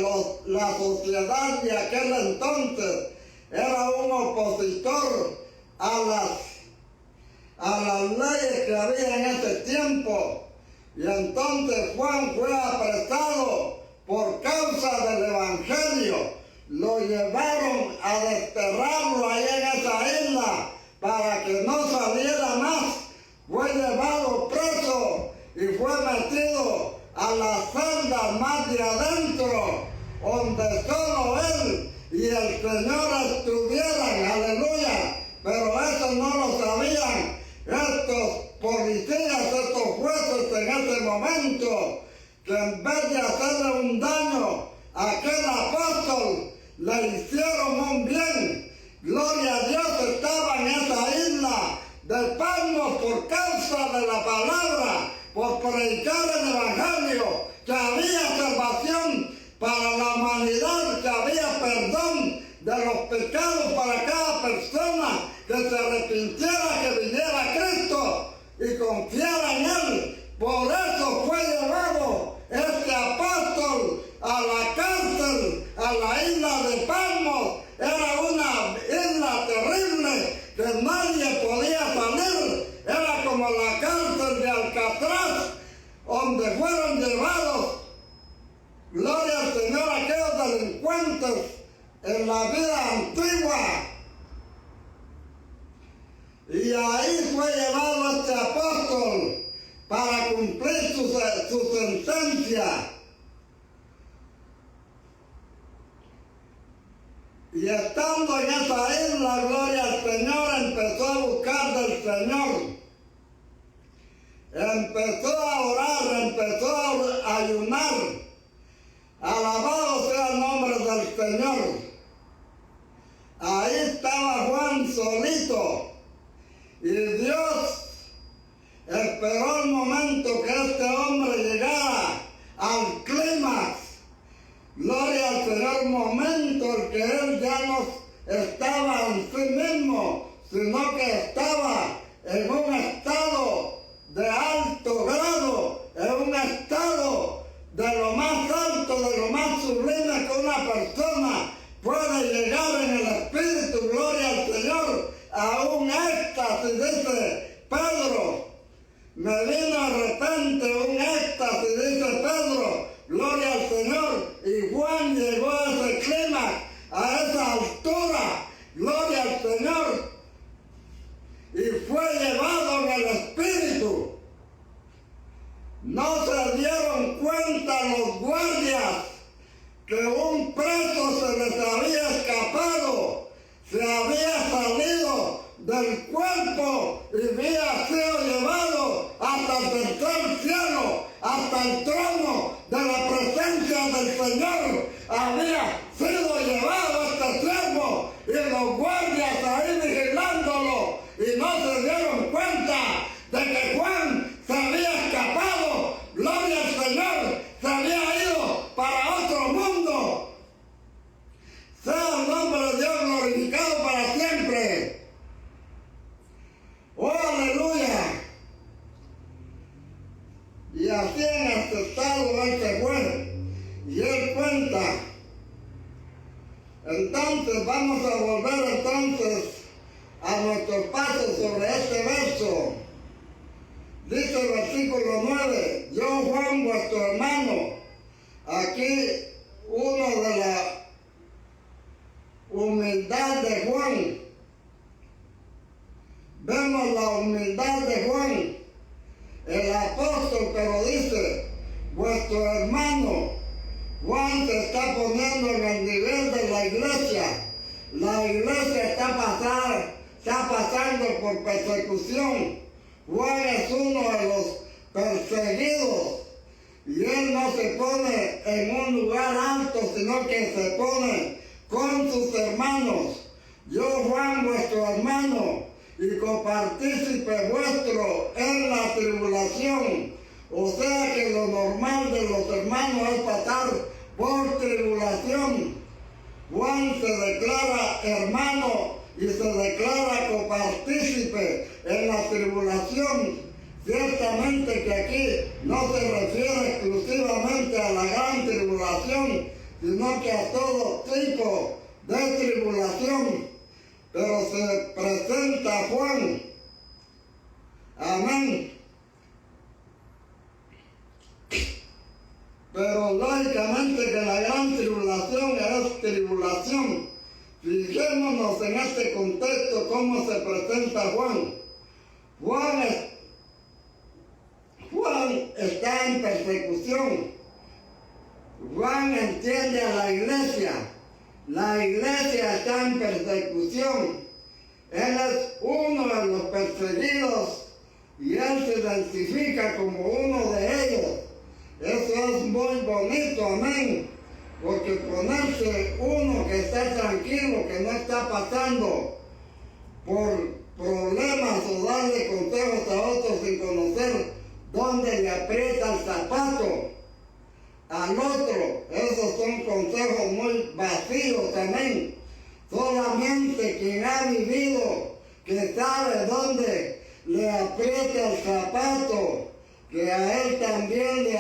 la sociedad de aquel entonces. Era un opositor a las leyes que había en ese tiempo. Y entonces Juan fue apresado por causa del Evangelio. Lo llevaron a desterrarlo allá en esa isla para que no saliera más. Fue llevado preso y fue metido a las celdas más de adentro, donde solo él y el Señor estuvieran, aleluya. Pero eso no lo sabían estos policías, estos jueces en ese momento, que en vez de hacerle un daño a aquel apóstol, le hicieron un bien. Gloria a Dios, estaba en esa isla de Patmos por causa de la palabra, por predicar el Evangelio, que había salvación para la humanidad, que había perdón de los pecados para cada persona que se arrepintiera, que viniera a Cristo y confiara en Él. Por eso fue llevado este apóstol a la cárcel, a la isla de Patmos. Era una isla terrible que nadie podía salir. Era como la cárcel de Alcatraz, donde fueron llevados, gloria al Señor, aquellos delincuentes en la vida antigua. Y ahí fue llevado este apóstol para cumplir su sentencia. Y estando en esa isla, gloria al Señor, empezó a buscar del Señor. Empezó a orar, empezó a ayunar. Alabado sea el nombre del Señor. Ahí estaba Juan solito. Y Dios esperó el momento que este hombre llegara al clímax. Gloria al Señor, momento en que él ya no estaba en sí mismo, sino que estaba en un estado de alto grado, en un estado de lo más alto, de lo más sublime que una persona puede llegar en el Espíritu, gloria al Señor, a un éxtasis, dice Pedro. Me vino de repente un éxtasis, dice Pedro, gloria al Señor, y Juan llegó a ese clima, a esa altura, gloria al Señor, y fue llevado en el Espíritu. No se dieron cuenta los guardias que un preso se les había escapado, se había salido del cuerpo y había sido llevado hasta el tercer cielo, hasta el trono de la presencia del Señor. Había sido llevado este siervo y los guardias ahí vigilándolo y no se dieron cuenta de que Juan se había escapado. Gloria al Señor, se había ido para otro mundo. Sea el nombre de Dios glorificado para siempre. ¡Oh, aleluya! Y así en este estado él se fue. Y él cuenta. Entonces vamos a volver entonces a nuestro paso sobre este verso. Dice el versículo 9, yo Juan vuestro hermano. Aquí uno de la humildad de Juan. Vemos la humildad de Juan, el apóstol, pero dice, vuestro hermano. Juan se está poniendo en el nivel de la iglesia. La iglesia está pasando por persecución. Juan es uno de los perseguidos. Y él no se pone en un lugar alto, sino que se pone con sus hermanos. Yo, Juan, vuestro hermano, y copartícipe vuestro en la tribulación. O sea que lo normal de los hermanos es pasar por tribulación. Juan se declara hermano y se declara copartícipe en la tribulación. Ciertamente que aquí no se refiere exclusivamente a la gran tribulación, sino que a todo tipo de tribulación. Pero se presenta Juan. Amén. Pero lógicamente que la gran tribulación es tribulación. Fijémonos en este contexto cómo se presenta Juan. Juan está en persecución. Juan entiende a la iglesia. La iglesia está en persecución. Él es uno de los perseguidos y él se identifica como uno de ellos. Eso es muy bonito, amén. Porque ponerse uno que está tranquilo, que no está pasando por problemas o darle consejos a otros sin conocer dónde le aprieta el zapato al otro. Esos son consejos muy vacíos, amén. Solamente quien ha vivido, que sabe dónde le aprieta el zapato, que a él también le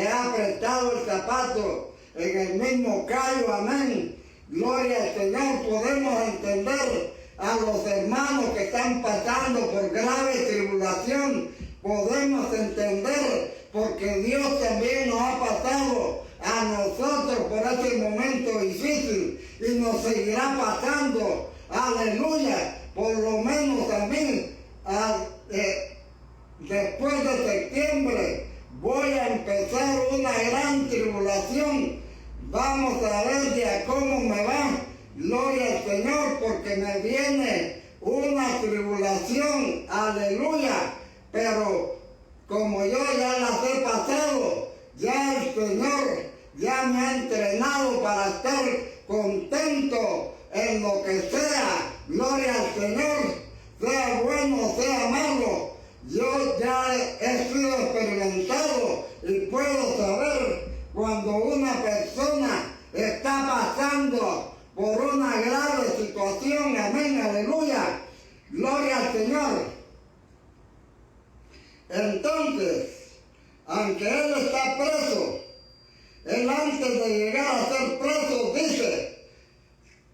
ha apretado el zapato en el mismo callo, amén. Gloria al Señor. Podemos entender a los hermanos que están pasando por grave tribulación. Podemos entender porque Dios también nos ha pasado a nosotros por ese momento difícil y nos seguirá pasando. Aleluya. Por lo menos a mí, después de septiembre, voy a empezar una gran tribulación. Vamos a ver ya cómo me va. Gloria al Señor, porque me viene una tribulación. Aleluya. Pero como yo ya las he pasado, ya el Señor ya me ha entrenado para estar contento en lo que sea. Gloria al Señor, sea bueno, sea malo. Yo ya he sido experimentado y puedo saber cuando una persona está pasando por una grave situación. Amén, aleluya. Gloria al Señor. Entonces, aunque él está preso, él antes de llegar a ser preso dice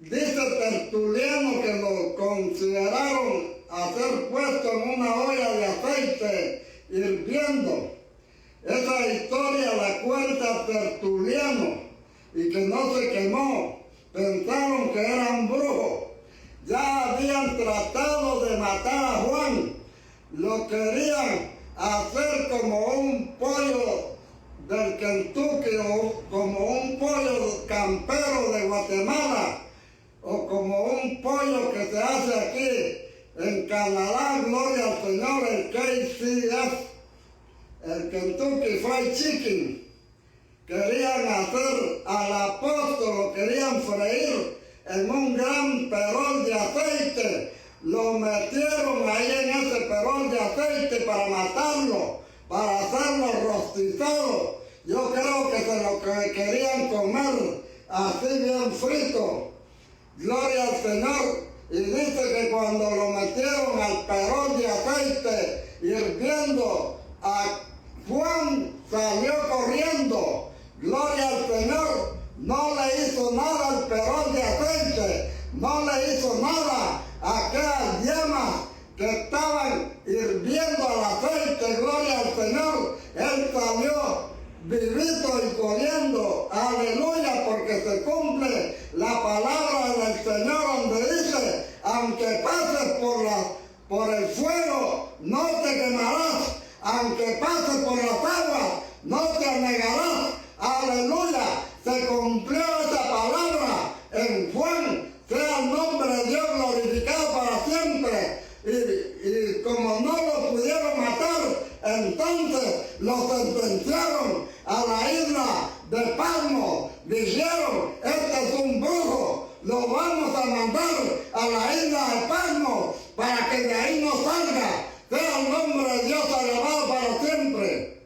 Tertuliano que lo consideraron a ser puesto en una olla de aceite hirviendo. Esa historia la cuenta Tertuliano y que no se quemó. Pensaron que era un brujo. Ya habían tratado de matar a Juan. Lo querían hacer como un pollo del Kentucky o como un pollo un pollo que se hace aquí en Canadá, gloria al Señor, el KCF, el Kentucky Fried Chicken. Querían hacer al apóstol, lo querían freír en un gran perol de aceite. Lo metieron ahí en ese perol de aceite para matarlo, para hacerlo rostizado. Yo creo que se lo querían comer así bien frito. Gloria al Señor. Y dice que cuando lo metieron al perol de aceite hirviendo, a Juan salió corriendo. Gloria al Señor. No le hizo nada al perol de aceite. No le hizo nada a aquellas llamas que estaban hirviendo al aceite. Gloria al Señor. Él salió vivito y corriendo. Aleluya, porque se cumple la palabra del Señor donde dice, aunque pases por el fuego, no te quemarás. Aunque pases por las aguas, no te anegarás. Aleluya, se cumplió esa palabra en Juan. Sea el nombre de Dios glorificado para siempre. Y como no lo pudieron matar, entonces lo sentenciaron a la isla de Patmos. Dijeron, este es un brujo, lo vamos a mandar a la isla de Patmos para que de ahí no salga. Sea el nombre de Dios alabado para siempre.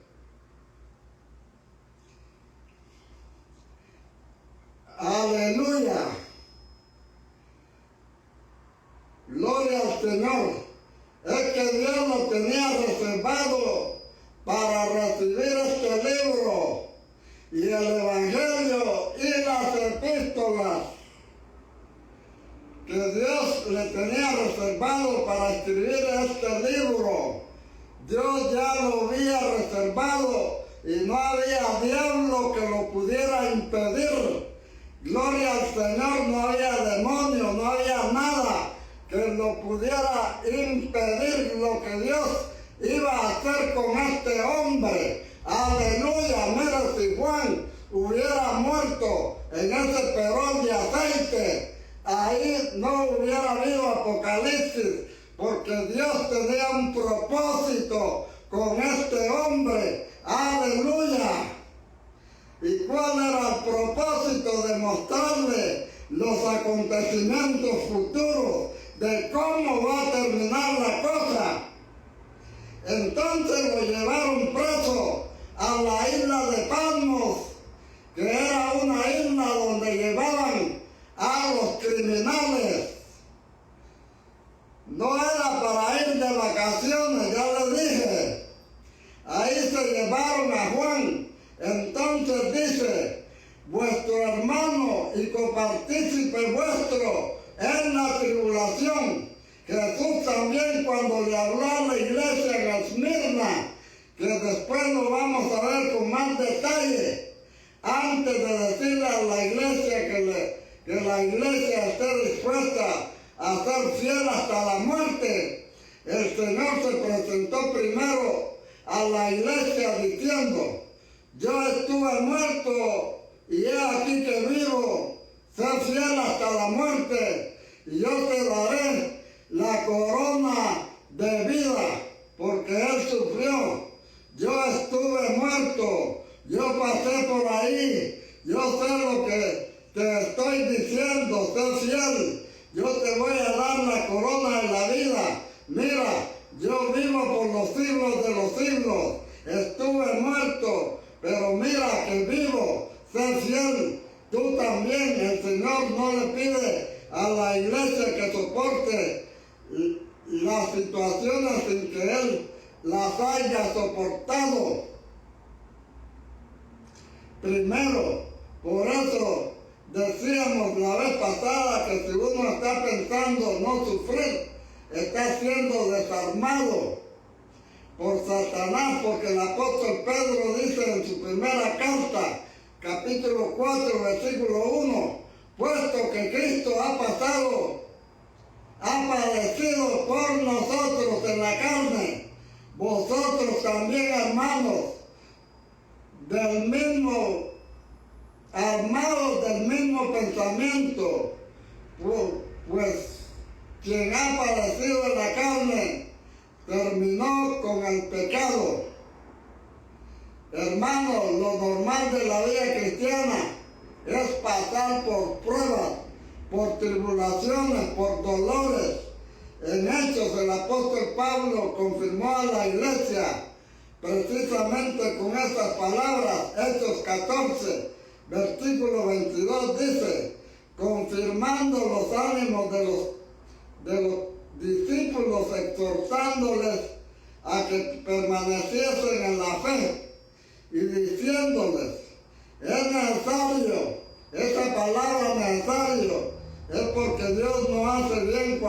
Aleluya. Gloria al Señor. Es que Dios lo tenía reservado para recibir este libro y el Evangelio y las epístolas que Dios le tenía reservado para escribir este libro. Dios ya lo había reservado y no había diablo que lo pudiera impedir. Gloria al Señor, no había demonio, no había nada que lo pudiera impedir lo que Dios iba a hacer con este hombre. Aleluya, mira, si Juan hubiera muerto en ese perol de aceite, ahí no hubiera habido Apocalipsis, porque Dios tenía un propósito con este hombre. Aleluya. ¿Y cuál era el propósito? De mostrarle los acontecimientos futuros, de cómo va a terminar la cosa. Entonces lo llevaron preso a la isla de Patmos, que era una isla donde llevaban a los criminales. No era para ir de vacaciones, ya les dije. Ahí se llevaron a Juan. Entonces dice, vuestro hermano y copartícipe vuestro en la tribulación. Jesús también, cuando le habló a la iglesia en Esmirna, que después lo vamos a ver con más detalle, antes de decirle a la iglesia que la iglesia esté dispuesta a ser fiel hasta la muerte, el Señor se presentó primero a la iglesia diciendo, yo estuve muerto y he aquí que vivo, sé fiel hasta la muerte, y yo te daré la corona de vida, porque Él sufrió. Yo estuve muerto, yo pasé por ahí, yo sé lo que te estoy diciendo, sé fiel, yo te voy a dar la corona de la vida. Mira, yo vivo por los siglos de los siglos, estuve muerto, pero mira que vivo, sé fiel. Tú también, el Señor no le pide a la iglesia que soporte las situaciones sin que Él las haya soportado. Primero, por eso decíamos la vez pasada que si uno está pensando no sufrir, está siendo desarmado por Satanás, porque el apóstol Pedro dice en su primera carta, capítulo 4, versículo 1, puesto que Cristo ha padecido por nosotros en la carne, vosotros también, hermanos, armados del mismo pensamiento, pues quien ha padecido en la carne terminó con el pecado. Hermanos, lo normal de la vida cristiana es pasar por pruebas, por tribulaciones, por dolores. En Hechos el apóstol Pablo confirmó a la iglesia precisamente con estas palabras. Hechos 14, versículo 22 dice: confirmando los ánimos de los discípulos, exhortándoles a que permaneciesen en la fe y diciéndoles, es necesario, esa palabra necesario es porque Dios nos hace bien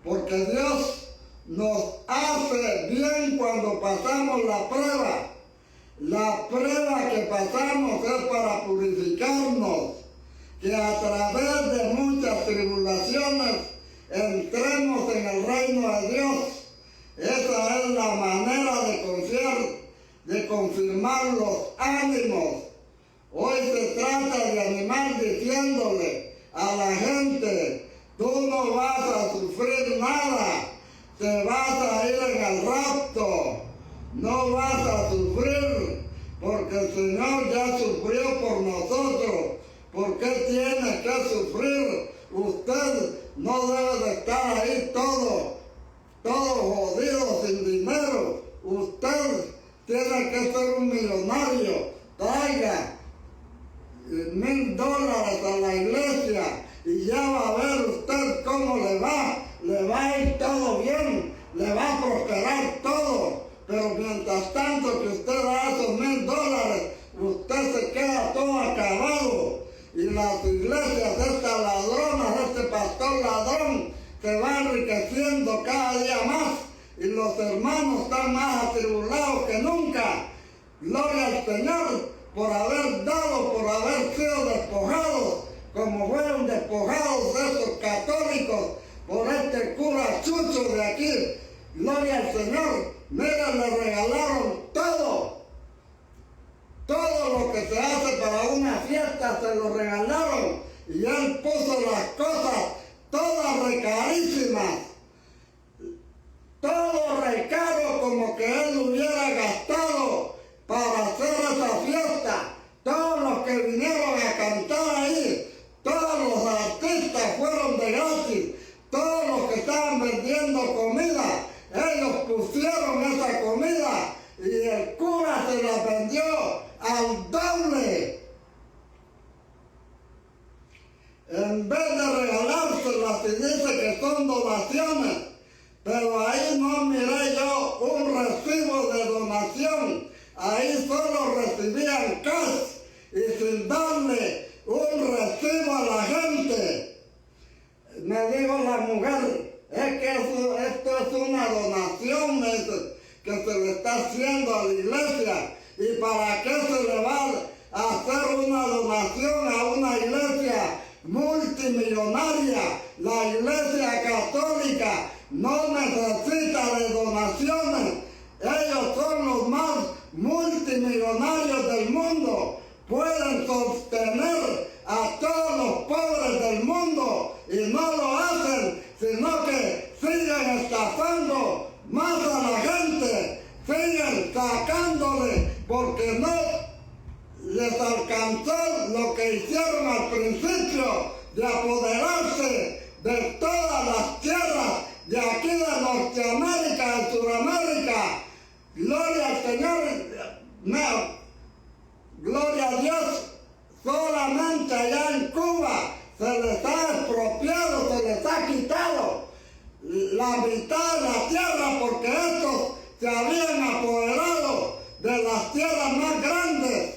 porque Dios nos hace bien cuando pasamos la prueba. La prueba que pasamos es para purificarnos, que a través de muchas tribulaciones entremos en el reino de Dios. Esa es la manera de confiar, de confirmar los ánimos. Hoy se trata de animar diciéndole a la gente, tú no vas a sufrir nada, te vas a ir en el rapto, no vas a sufrir, porque el Señor ya sufrió por nosotros. ¿Por qué tiene que sufrir? Usted no debe de estar ahí todo jodido, sin dinero. Usted tiene que ser un millonario. Traiga $1000 a la iglesia y ya va a ver usted cómo le va a ir todo bien, le va a prosperar todo. Pero mientras tanto que usted da esos $1000, usted se queda todo acabado. Y las iglesias, estas ladronas, este pastor ladrón, se va enriqueciendo cada día más. Y los hermanos están más atribulados que nunca. Gloria al Señor por haber dado, por haber sido despojados, como fueron despojados esos católicos por este cura chucho de aquí. Gloria al Señor. Mira, le regalaron todo. Todo lo que se hace para una fiesta se lo regalaron. Y él puso las cosas todas recarísimas. Todo recaro, como que él hubiera gastado para hacer esa fiesta. Todos los que vinieron a cantar ahí, todos los artistas fueron de gratis. Todos los que estaban vendiendo comida, ellos pusieron esa comida y el cura se la vendió al doble. En vez de regalárselas, y dice que son donaciones, pero ahí no miré yo un recibo de donación. Ahí solo recibían cash y sin darle un recibo a la gente. Me dijo la mujer, es que esto es una donación, me dice, que se le está haciendo a la iglesia. ¿Y para qué se le va a hacer una donación a una iglesia multimillonaria? La iglesia católica no necesita de donaciones. Ellos son los más multimillonarios del mundo. Pueden sostener a todos los pobres del mundo y no lo hacen, sino que siguen estafando más a la gente, siguen sacándole porque no les alcanzó lo que hicieron al principio de apoderarse de todas las tierras de aquí de Norteamérica, de Sudamérica. Gloria al Señor, no, gloria a Dios. Solamente allá en Cuba se les ha expropiado, se les ha quitado la mitad de la tierra porque estos se habían apoderado de las tierras más grandes.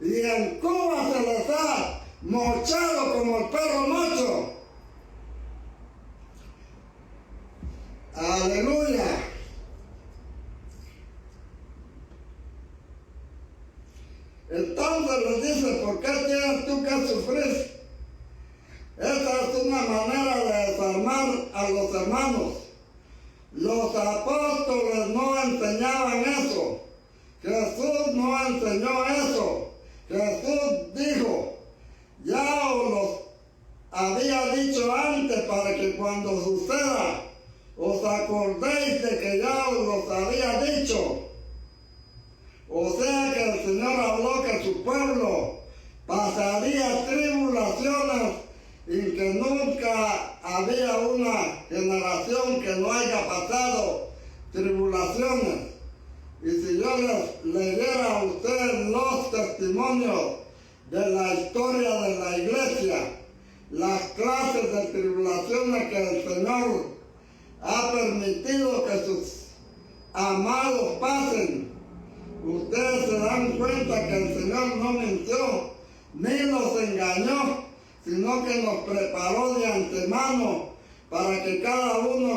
Y en Cuba se les ha mochado como el perro mocho. Aleluya. Entonces les dice, ¿por qué tienes tú que sufrir? Esa es una manera de desarmar a los hermanos. Los apóstoles no enseñaban eso. Jesús no enseñó eso. Jesús dijo, ya os los había dicho para que cuando suceda, os acordéis de que ya os los había dicho. O sea que el Señor habló que su pueblo pasaría tribulaciones y que nunca había una generación que no haya pasado tribulaciones. Y si yo les leyera a ustedes los testimonios de la historia de la iglesia, las clases de tribulaciones que el Señor ha permitido que sus amados pasen, ustedes se dan cuenta que el Señor no mintió ni nos engañó, sino que nos preparó de antemano para que cada uno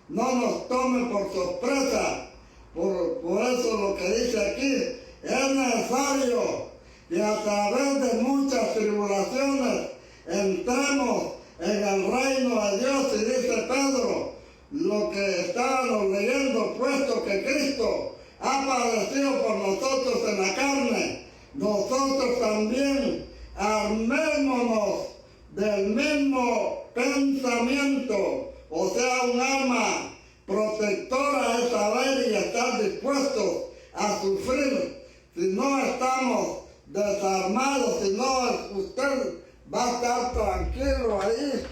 no nos tome por sorpresa. Por eso lo que dice aquí, es necesario que a través de muchas tribulaciones entremos en el reino de Dios. Y dice Pedro, lo que estábamos leyendo, puesto que Cristo ha padecido por nosotros en la carne, nosotros también armémonos del mismo pensamiento, o sea, un arma protectora es saber y estar dispuestos a sufrir. Si no estamos desarmados, si no, usted va a estar tranquilo ahí,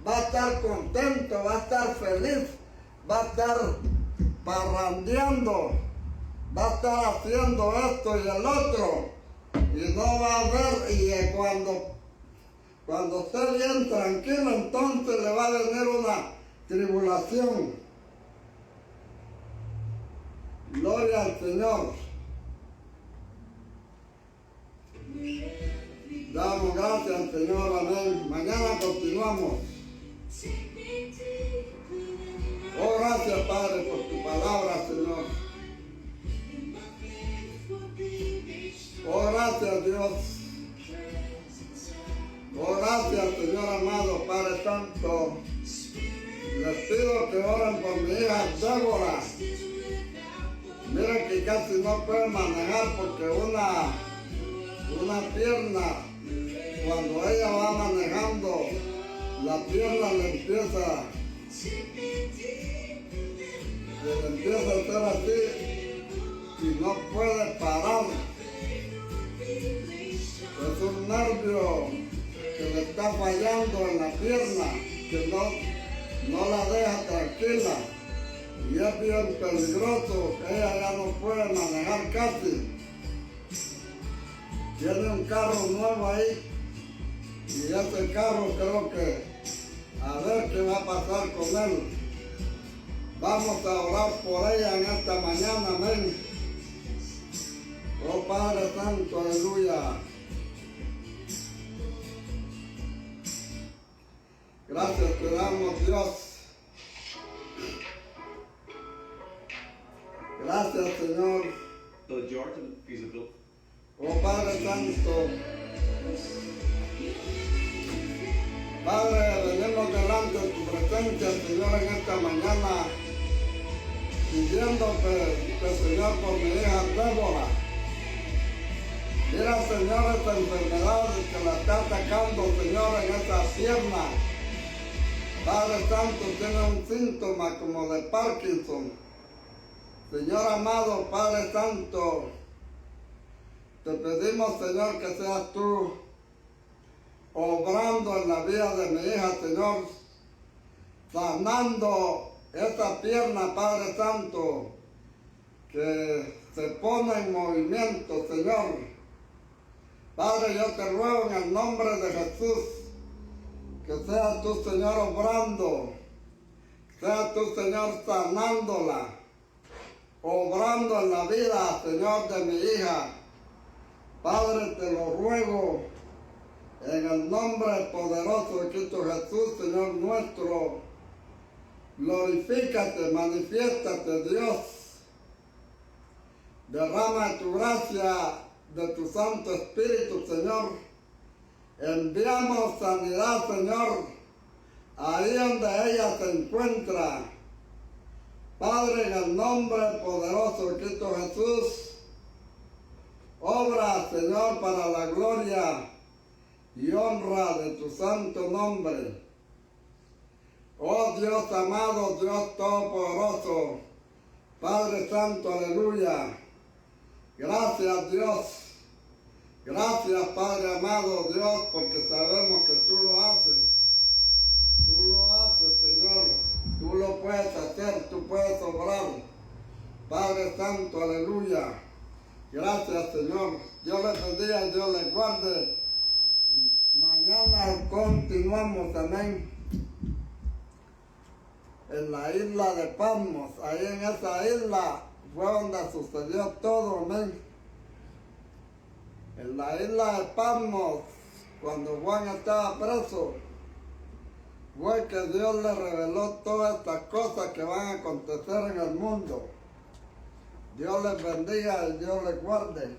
va a estar contento, va a estar feliz, va a estar parrandeando, va a estar haciendo esto y el otro, y no va a ver, y cuando esté bien tranquilo, entonces le va a venir una tribulación. Gloria al Señor. Damos gracias al Señor, amén. Mañana continuamos. Oh, gracias, Padre, por tu palabra, Señor. Oh, gracias, Dios. Oh, gracias, Señor amado, Padre Santo. Les pido que oren por mi hija Débora. Miren que casi no puede manejar porque una pierna, cuando ella va manejando, la pierna le empieza a hacer así y no puede parar. Es un nervio que le está fallando en la pierna, que no la deja tranquila. Y es bien peligroso, ella ya no puede manejar casi. Tiene un carro nuevo ahí y ese carro creo que a ver qué va a pasar con él. Vamos a orar por ella en esta mañana, amén. Oh Padre Santo, aleluya. Gracias te damos, Dios. Gracias, Señor. Oh Padre Santo. Padre, venimos delante de tu presencia, Señor, en esta mañana, pidiéndote, Señor, por mi hija Débora. Mira, Señor, esta enfermedad que la está atacando, Señor, en esa pierna. Padre Santo, tiene un síntoma como de Parkinson. Señor amado, Padre Santo, te pedimos, Señor, que seas tú obrando en la vida de mi hija, Señor, sanando esa pierna, Padre Santo, que se pone en movimiento, Señor. Padre, yo te ruego en el nombre de Jesús, que seas tú, Señor, obrando, seas tú, Señor, sanándola, obrando en la vida, Señor, de mi hija. Padre, te lo ruego en el nombre poderoso de Cristo Jesús, Señor nuestro. Glorifícate, manifiéstate, Dios. Derrama tu gracia de tu Santo Espíritu, Señor. Enviamos sanidad, Señor, ahí donde ella se encuentra. Padre, en el nombre poderoso de Cristo Jesús, obra, Señor, para la gloria y honra de tu santo nombre. Oh Dios amado, Dios todopoderoso, Padre Santo, aleluya. Gracias Dios. Gracias Padre amado Dios, porque sabemos que tú lo haces. Tú lo haces, Señor. Tú lo puedes hacer, tú puedes obrar. Padre Santo, aleluya. Gracias, Señor. Dios les bendiga, Dios les guarde. Mañana continuamos, amén. En la isla de Patmos, ahí en esa isla fue donde sucedió todo, amén. En la isla de Patmos, cuando Juan estaba preso, fue que Dios le reveló todas estas cosas que van a acontecer en el mundo. Dios les bendiga y Dios les guarde.